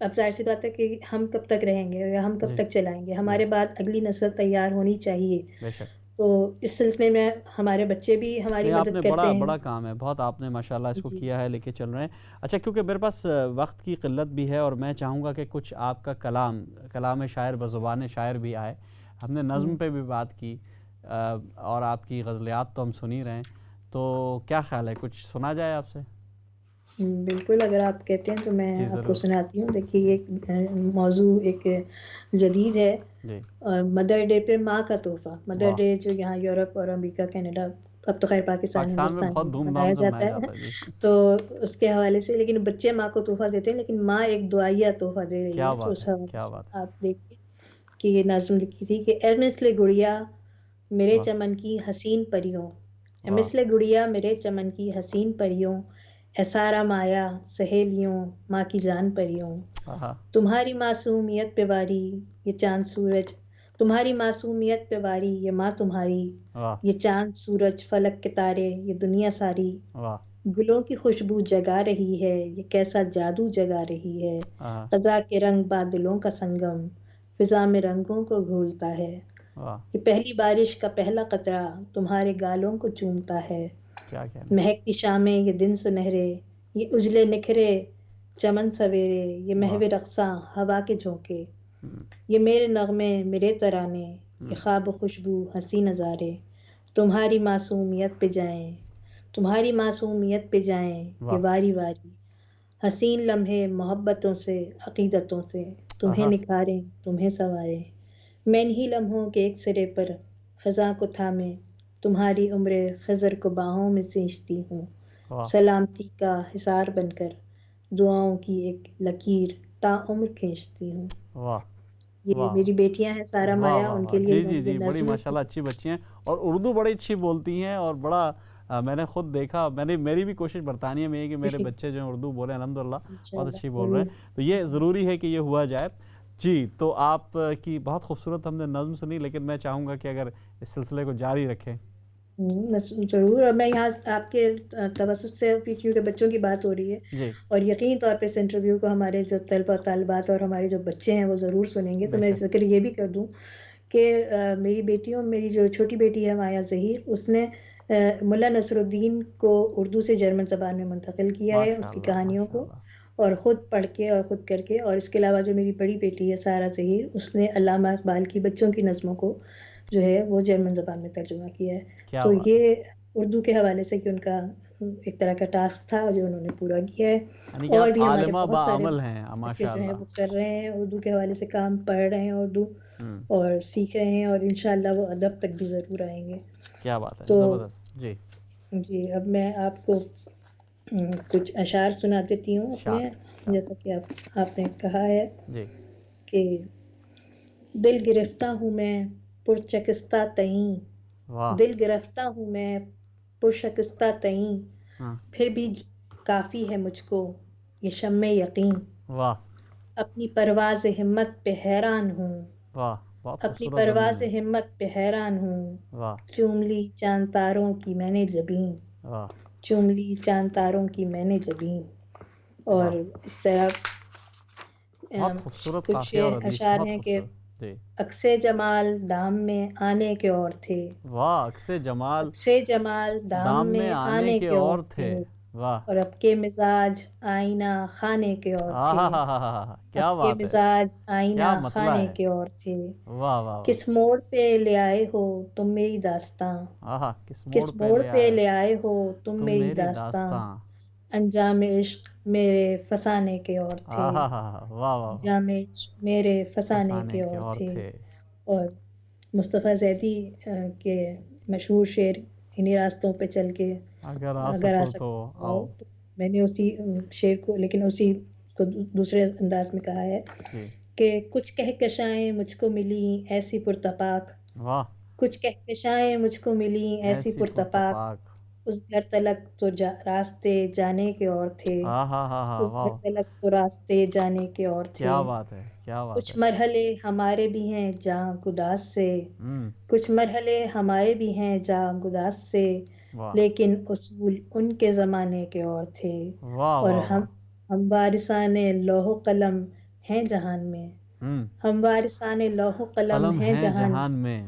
[SPEAKER 2] اب ظاہر سی بات ہے کہ ہم کب تک رہیں گے یا ہم کب تک چلائیں گے، ہمارے بعد اگلی نسل تیار ہونی چاہیے. تو اس سلسلے میں ہمارے بچے بھی ہماری مدد کرتے ہیں.
[SPEAKER 1] بڑا کام ہے، بہت آپ نے ماشاءاللہ اس کو کیا ہے، لے کے چل رہے ہیں. اچھا، کیونکہ میرے پاس وقت کی قلت بھی ہے اور میں چاہوں گا کہ کچھ آپ کا کلام شاعر بزبان شاعر بھی آئے. ہم نے نظم پہ بھی بات کی اور آپ کی غزلیات تو ہم سن ہی رہے ہیں، تو کیا خیال ہے کچھ سنا جائے آپ سے؟
[SPEAKER 2] بالکل، اگر آپ کہتے ہیں تو میں آپ کو سناتی ہوں. دیکھیے، ایک موضوع ایک جدید ہے، مدر ڈے پہ ماں کا تحفہ. مدر ڈے جو یہاں یورپ اور امریکہ، کینیڈا، اب تو خیر پاکستان
[SPEAKER 1] میں بہت
[SPEAKER 2] میں
[SPEAKER 1] دھوم
[SPEAKER 2] منایا
[SPEAKER 1] دھام سے
[SPEAKER 2] جاتا ہے، تو اس کے حوالے سے. لیکن بچے ماں کو تحفہ دیتے ہیں، لیکن ماں ایک دعائیہ تحفہ دے رہی ہے. تو اس حوالے سے آپ دیکھیے کہ یہ نظم لکھی تھی کہ اے مثل گڑیا میرے چمن کی حسین پریوں، اے مثل گڑیا میرے چمن کی حسین پریوں، اے سارا مایا سہیلیوں ماں کی جان پریوں. تمہاری معصومیت پہ واری یہ چاند سورج، تمہاری معصومیت پہ واری یہ ماں تمہاری، یہ چاند سورج فلک کے تارے یہ دنیا ساری. گلوں کی خوشبو جگا رہی ہے، یہ کیسا جادو جگا رہی ہے. خزاں کے رنگ بادلوں کا سنگم فضا میں رنگوں کو گھولتا ہے. یہ پہلی بارش کا پہلا قطرہ تمہارے گالوں کو چومتا ہے. مہکتی شامیں یہ دن سنہرے، یہ اجلے نکھرے چمن سویرے، یہ محو رقصاں ہوا کے جھونکے، یہ میرے نغمے میرے ترانے، یہ خواب و خوشبو ہنسی نظارے. تمہاری معصومیت پہ جائیں، تمہاری معصومیت پہ جائیں یہ واری واری، حسین لمحے محبتوں سے عقیدتوں سے، تمہیں نکھاریں تمہیں سنواریں. میں انہی لمحوں کے ایک سرے پر خزاں کو تھامے تمہاری عمر خضر کو باہوں میں سینچتی ہوں. سلامتی کا حصار بن کر دعاؤں کی ایک لکیر تا عمر کھینچتی ہوں. یہ میری بیٹیاں ہیں سارا مایا، ان کے لیے
[SPEAKER 1] جی بڑی ماشاءاللہ اچھی بچی ہیں اور اردو بڑی اچھی بولتی ہیں. اور بڑا میں نے خود دیکھا، میری بھی کوشش برطانیہ میں ہے کہ میرے بچے جو ہیں اردو بولیں، الحمدللہ بہت اچھی بول رہے ہیں. تو یہ ضروری ہے کہ یہ ہوا جائے. جی، تو آپ کی بہت خوبصورت ہم نے نظم سنی، لیکن میں چاہوں گا کہ اگر اس سلسلے کو جاری رکھیں.
[SPEAKER 2] ضرور. اور میں یہاں آپ کے توسط سے، کیونکہ بچوں کی بات ہو رہی ہے اور یقینی طور پہ اس انٹرویو کو ہمارے جو طلبہ اور طالبات اور ہمارے جو بچے ہیں وہ ضرور سنیں گے. تو میں ذکر یہ بھی کر دوں کہ میری بیٹیوں، میری جو چھوٹی بیٹی ہے مایا ظہیر، اس نے ملا نصر الدین کو اردو سے جرمن زبان میں منتقل کیا ہے اس کی کہانیوں کو، اور خود پڑھ کے اور خود کر کے. اور اس کے علاوہ جو میری بڑی بیٹی ہے سارہ ظہیر، اس نے علامہ اقبال کی بچوں کی نظموں کو جو ہے وہ جرمن زبان میں ترجمہ کیا ہے. تو یہ اردو کے حوالے سے کہ ان کا ایک طرح کا ٹاسک تھا جو انہوں نے پورا کیا ہے. اور بھی ہمارے بہت سارے بچے جو ہیں وہ کر رہے ہیں، اردو کے حوالے سے کام پڑھ رہے ہیں اردو اور سیکھ رہے ہیں، اور انشاءاللہ وہ ادب تک بھی ضرور آئیں گے.
[SPEAKER 1] کیا بات ہے،
[SPEAKER 2] تو
[SPEAKER 1] زبردست.
[SPEAKER 2] جی اب میں آپ کو کچھ اشعار سنا دیتی ہوں اپنے، جیسا کہ آپ نے کہا ہے کہ دل گرفتہ ہوں میں پرشکستہ تئیں، دل گرفتہ ہوں میں پرشکستہ تئیں، پھر بھی کافی ہے مجھ کو یہ شمع یقین. اپنی پرواز ہمت پہ حیران ہوں، اپنی پرواز ہمت پہ حیران ہوں، چوم لی چاند تاروں کی میں نے جبیں، چوم لی چاند تاروں کی میں نے جبیں. اور اس طرح کچھ اشعار ہیں کہ عکس جمال دام میں آنے کے اور تھے، عکس جمال دام میں آنے کے اور تھے، اور اب کے مزاج آئینہ خانے کے اور تھے، اب کے مزاج آئینہ خانے کے اور تھے. کس موڑ پہ لے آئے ہو تم میری داستاں، کس موڑ پہ لے آئے ہو تم میری داستاں، انجام عشق میرے فسانے کے اور تھے، انجام عشق میرے فسانے کے اور تھے. اور مصطفیٰ زیدی کے مشہور شعر انہی راستوں پہ چل کے اگر آ سکو تو میں نے اسی شعر کو لیکن اسی کو دوسرے انداز میں کہا ہے کہ کچھ کہکشائیں مجھ کو ملیں ایسی پرتپاک، کچھ کہکشائیں مجھ کو ملیں ایسی پرتپاک، اس گھر تلک تو راستے جانے کے اور تھے، اس گھر تلک تو راستے جانے کے اور تھے. کچھ مرحلے ہمارے بھی ہیں جاں گداز سے، کچھ مرحلے ہمارے بھی ہیں جاں گداز سے، لیکن اصول ان کے زمانے کے اور تھے. اور ہم وارثان لوح و قلم ہیں جہان میں، ہم وارثان لوح و قلم ہیں جہان میں،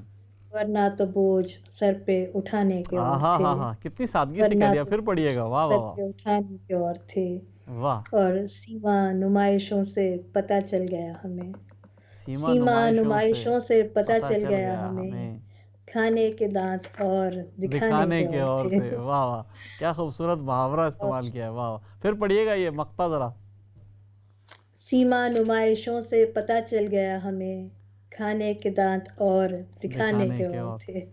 [SPEAKER 2] ورنہ تو بوجھ سر پہ اٹھانے کے اور تھے.
[SPEAKER 1] کتنی سادگی سے کہہ دیا، پھر پڑھیے گا.
[SPEAKER 2] سر پہ اٹھانے کے اور تھے. اور سیما نمائشوں سے پتہ چل گیا ہمیں، سیما نمائشوں سے پتہ چل گیا ہمیں، کھانے کے دانت اور دکھانے کے اور تھے.
[SPEAKER 1] واہ واہ، کیا خوبصورت محاورہ استعمال کیا ہے. واہ، پھر پڑھیے گا یہ مقطع ذرا.
[SPEAKER 2] سیما نمائشوں سے پتہ چل گیا ہمیں، کھانے کے دانت اور دکھانے کے اور تھے.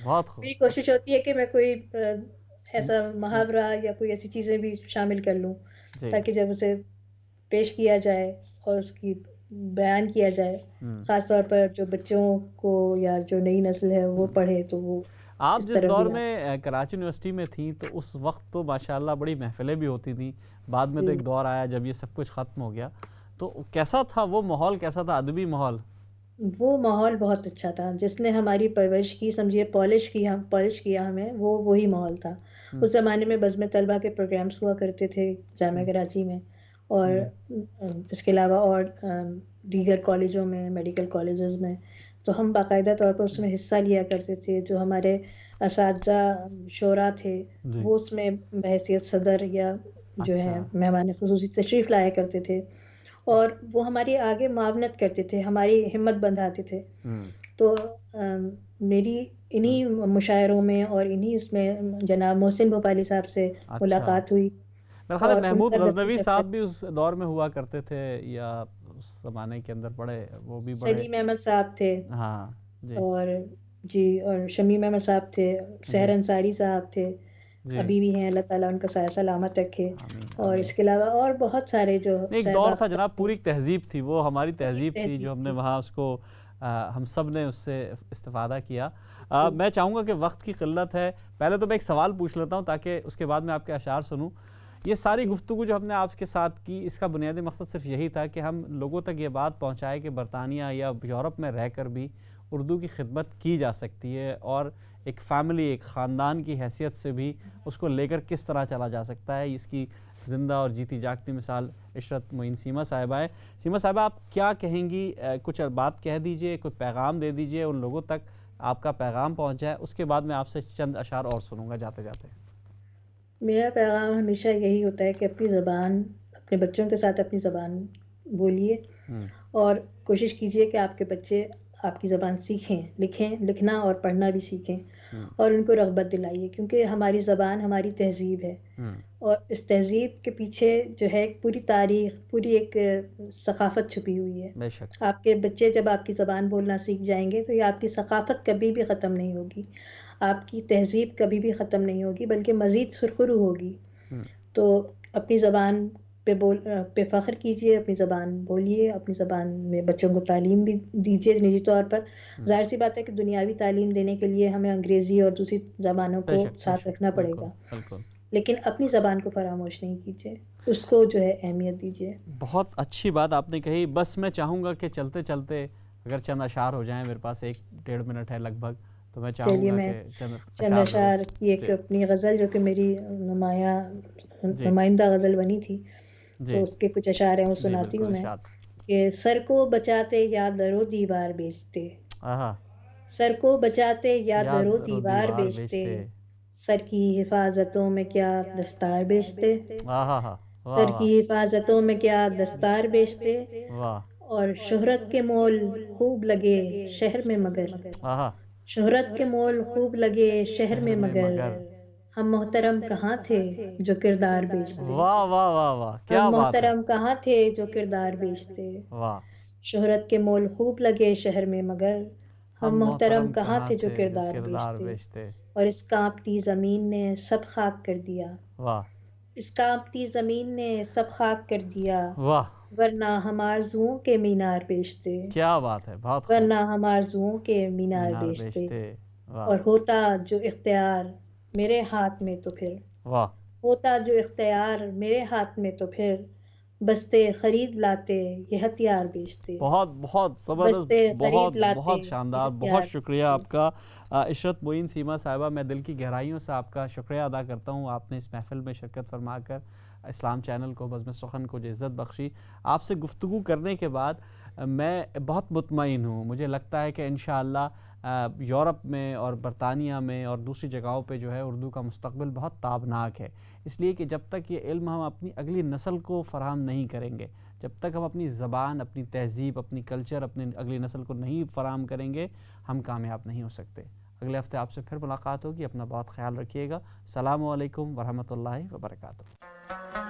[SPEAKER 1] بہت خوب.
[SPEAKER 2] میری کوشش ہوتی ہے کہ میں کوئی ایسا محاورہ یا کوئی ایسی چیزیں بھی شامل کر لوں تاکہ جب اسے پیش کیا جائے اور اس کی بیان کیا جائے، خاص طور پر جو بچوں کو یا جو نئی نسل ہے وہ پڑھے تو وہ.
[SPEAKER 1] آپ جس دور میں کراچی یونیورسٹی میں تھیں تو اس وقت تو ماشاءاللہ بڑی محفلیں بھی ہوتی تھیں، بعد میں تو ایک دور آیا جب یہ سب کچھ ختم ہو گیا، تو کیسا تھا وہ ماحول، کیسا تھا ادبی ماحول؟
[SPEAKER 2] وہ ماحول بہت اچھا تھا، جس نے ہماری پرورش کی، سمجھیے پالش کیا ہمیں، وہ وہی ماحول تھا. اس زمانے میں بزم طلبہ کے پروگرامز ہوا کرتے تھے جامعہ کراچی میں، اور اس کے علاوہ اور دیگر کالجوں میں، میڈیکل کالجز میں، تو ہم باقاعدہ طور پر اس میں حصہ لیا کرتے تھے. جو ہمارے اساتذہ شعراء تھے وہ اس میں بحیثیت صدر یا جو ہے مہمان خصوصی تشریف لایا کرتے تھے، اور وہ ہماری آگے معاونت کرتے تھے، ہماری ہمت بندھاتے تھے. تو میری انہی مشاعروں میں اور انہی اس میں جناب محسن بھوپالی صاحب سے ملاقات ہوئی.
[SPEAKER 1] میرے خیال ہے محمود غزنوی صاحب بھی اس دور میں ہوا کرتے تھے یا اس زمانے کے اندر بڑے، وہ بھی بڑے.
[SPEAKER 2] سلیم احمد صاحب تھے،
[SPEAKER 1] ہاں جی،
[SPEAKER 2] اور جی، اور شمیم احمد صاحب تھے، سحر انصاری صاحب تھے، ابھی بھی ہیں، اللہ تعالیٰ ان کا سایہ سلامت رکھے. اور اس کے علاوہ اور بہت سارے جو
[SPEAKER 1] ایک دور تھا جناب، پوری تہذیب تھی وہ، ہماری تہذیب تھی جو ہم نے وہاں اس کو ہم سب نے اس سے استفادہ کیا. میں چاہوں گا کہ وقت کی قلت ہے، پہلے تو میں ایک سوال پوچھ لیتا ہوں تاکہ اس کے بعد میں آپ کے اشعار سنوں. یہ ساری گفتگو جو ہم نے آپ کے ساتھ کی، اس کا بنیادی مقصد صرف یہی تھا کہ ہم لوگوں تک یہ بات پہنچائے کہ برطانیہ یا یورپ میں رہ کر بھی اردو کی خدمت کی جا سکتی ہے، اور ایک فیملی، ایک خاندان کی حیثیت سے بھی اس کو لے کر کس طرح چلا جا سکتا ہے. اس کی زندہ اور جیتی جاگتی مثال عشرت معین سیما صاحبہ ہے. سیما صاحبہ، آپ کیا کہیں گی؟ کچھ بات کہہ دیجئے، کوئی پیغام دے دیجئے ان لوگوں تک آپ کا پیغام پہنچ جائے، اس کے بعد میں آپ سے چند اشعار اور سنوں گا جاتے جاتے۔
[SPEAKER 2] میرا پیغام ہمیشہ یہی ہوتا ہے کہ اپنی زبان، اپنے بچوں کے ساتھ اپنی زبان بولیے، اور کوشش کیجئے کہ آپ کے بچے آپ کی زبان سیکھیں، لکھنا اور پڑھنا بھی سیکھیں، اور ان کو رغبت دلائیے، کیونکہ ہماری زبان ہماری تہذیب ہے، اور اس تہذیب کے پیچھے جو ہے ایک پوری تاریخ، پوری ایک ثقافت چھپی ہوئی ہے۔
[SPEAKER 1] بے شک۔
[SPEAKER 2] آپ کے بچے جب آپ کی زبان بولنا سیکھ جائیں گے تو یہ آپ کی ثقافت کبھی بھی ختم نہیں ہوگی، آپ کی تہذیب کبھی بھی ختم نہیں ہوگی، بلکہ مزید سرخرو ہوگی۔ تو اپنی زبان پہ فخر کیجئے، اپنی زبان بولیے، اپنی زبان میں بچوں کو تعلیم بھی دیجئے نجی طور پر۔ ظاہر سی بات ہے کہ دنیاوی تعلیم دینے کے لیے ہمیں انگریزی اور دوسری زبانوں کو ساتھ رکھنا پڑے گا، لیکن اپنی زبان کو فراموش نہیں کیجئے، اس کو جو ہے اہمیت دیجئے۔
[SPEAKER 1] بہت اچھی بات آپ نے کہی۔ بس میں چاہوں گا کہ چلتے چلتے اگر چند اشعار ہو جائیں، میرے پاس 1-1.5 منٹ ہے لگ بھگ، تو میں چاہوں
[SPEAKER 2] چلیے
[SPEAKER 1] گا
[SPEAKER 2] میں
[SPEAKER 1] کہ
[SPEAKER 2] چند اشعار کی ایک اپنی غزل جو کہ میری نمائندہ غزل بنی تھی، تو اس کے کچھ اشعار ہیں وہ سناتی ہوں میں، کہ سر کو بچاتے یا درو دیوار بیچتے، سر کو بچاتے یا درو دیوار بیچتے، سر کی حفاظتوں میں کیا دستار بیچتے، سر کی حفاظتوں میں کیا دستار بیچتے، اور شہرت کے مول خوب لگے شہر میں مگر، شہرت کے مول خوب لگے شہر میں مگر، ہم محترم کہاں تھے جو کردار بیچتے،
[SPEAKER 1] واہ واہ واہ واہ، کیا
[SPEAKER 2] ہم
[SPEAKER 1] بات ہے،
[SPEAKER 2] محترم کہاں تھے جو کردار بیچتے،
[SPEAKER 1] واہ،
[SPEAKER 2] شہرت کے مول خوب لگے شہر میں مگر، ہم محترم کہاں تھے جو کردار بیچتے، اور اس کانپتی زمین نے سب خاک کر دیا،
[SPEAKER 1] واہ،
[SPEAKER 2] اس کانپتی زمین نے سب خاک کر دیا،
[SPEAKER 1] واہ،
[SPEAKER 2] ورنہ ہم آرزوؤں کے مینار بیچتے،
[SPEAKER 1] کیا بات ہے، بہت خوب،
[SPEAKER 2] ورنہ ہم آرزوؤں کے مینار بیچتے، اور ہوتا جو اختیار میرے ہاتھ میں تو پھر،
[SPEAKER 1] واہ،
[SPEAKER 2] ہوتا جو اختیار میرے ہاتھ میں تو پھر، بستے خرید لاتے یہ ہتھیار بیچتے،
[SPEAKER 1] بہت بہت زبردست،
[SPEAKER 2] بستے
[SPEAKER 1] بہت
[SPEAKER 2] خرید لاتے
[SPEAKER 1] بہت شاندار،
[SPEAKER 2] یہ
[SPEAKER 1] بہت
[SPEAKER 2] ہتھیار
[SPEAKER 1] شکریہ آپ کا عشرت معین سیما صاحبہ، میں دل کی گہرائیوں سے آپ کا شکریہ ادا کرتا ہوں، آپ نے اس محفل میں شرکت فرما کر اسلام چینل کو، بزم سخن کو جو عزت بخشی۔ آپ سے گفتگو کرنے کے بعد میں بہت مطمئن ہوں، مجھے لگتا ہے کہ انشاءاللہ یورپ میں اور برطانیہ میں اور دوسری جگہوں پہ جو ہے اردو کا مستقبل بہت تابناک ہے، اس لیے کہ جب تک یہ علم ہم اپنی اگلی نسل کو فراہم نہیں کریں گے، جب تک ہم اپنی زبان، اپنی تہذیب، اپنی کلچر اپنی اگلی نسل کو نہیں فراہم کریں گے، ہم کامیاب نہیں ہو سکتے۔ اگلے ہفتے آپ سے پھر ملاقات ہوگی، اپنا بہت خیال رکھیے گا۔ السلام علیکم ورحمۃ اللہ وبرکاتہ۔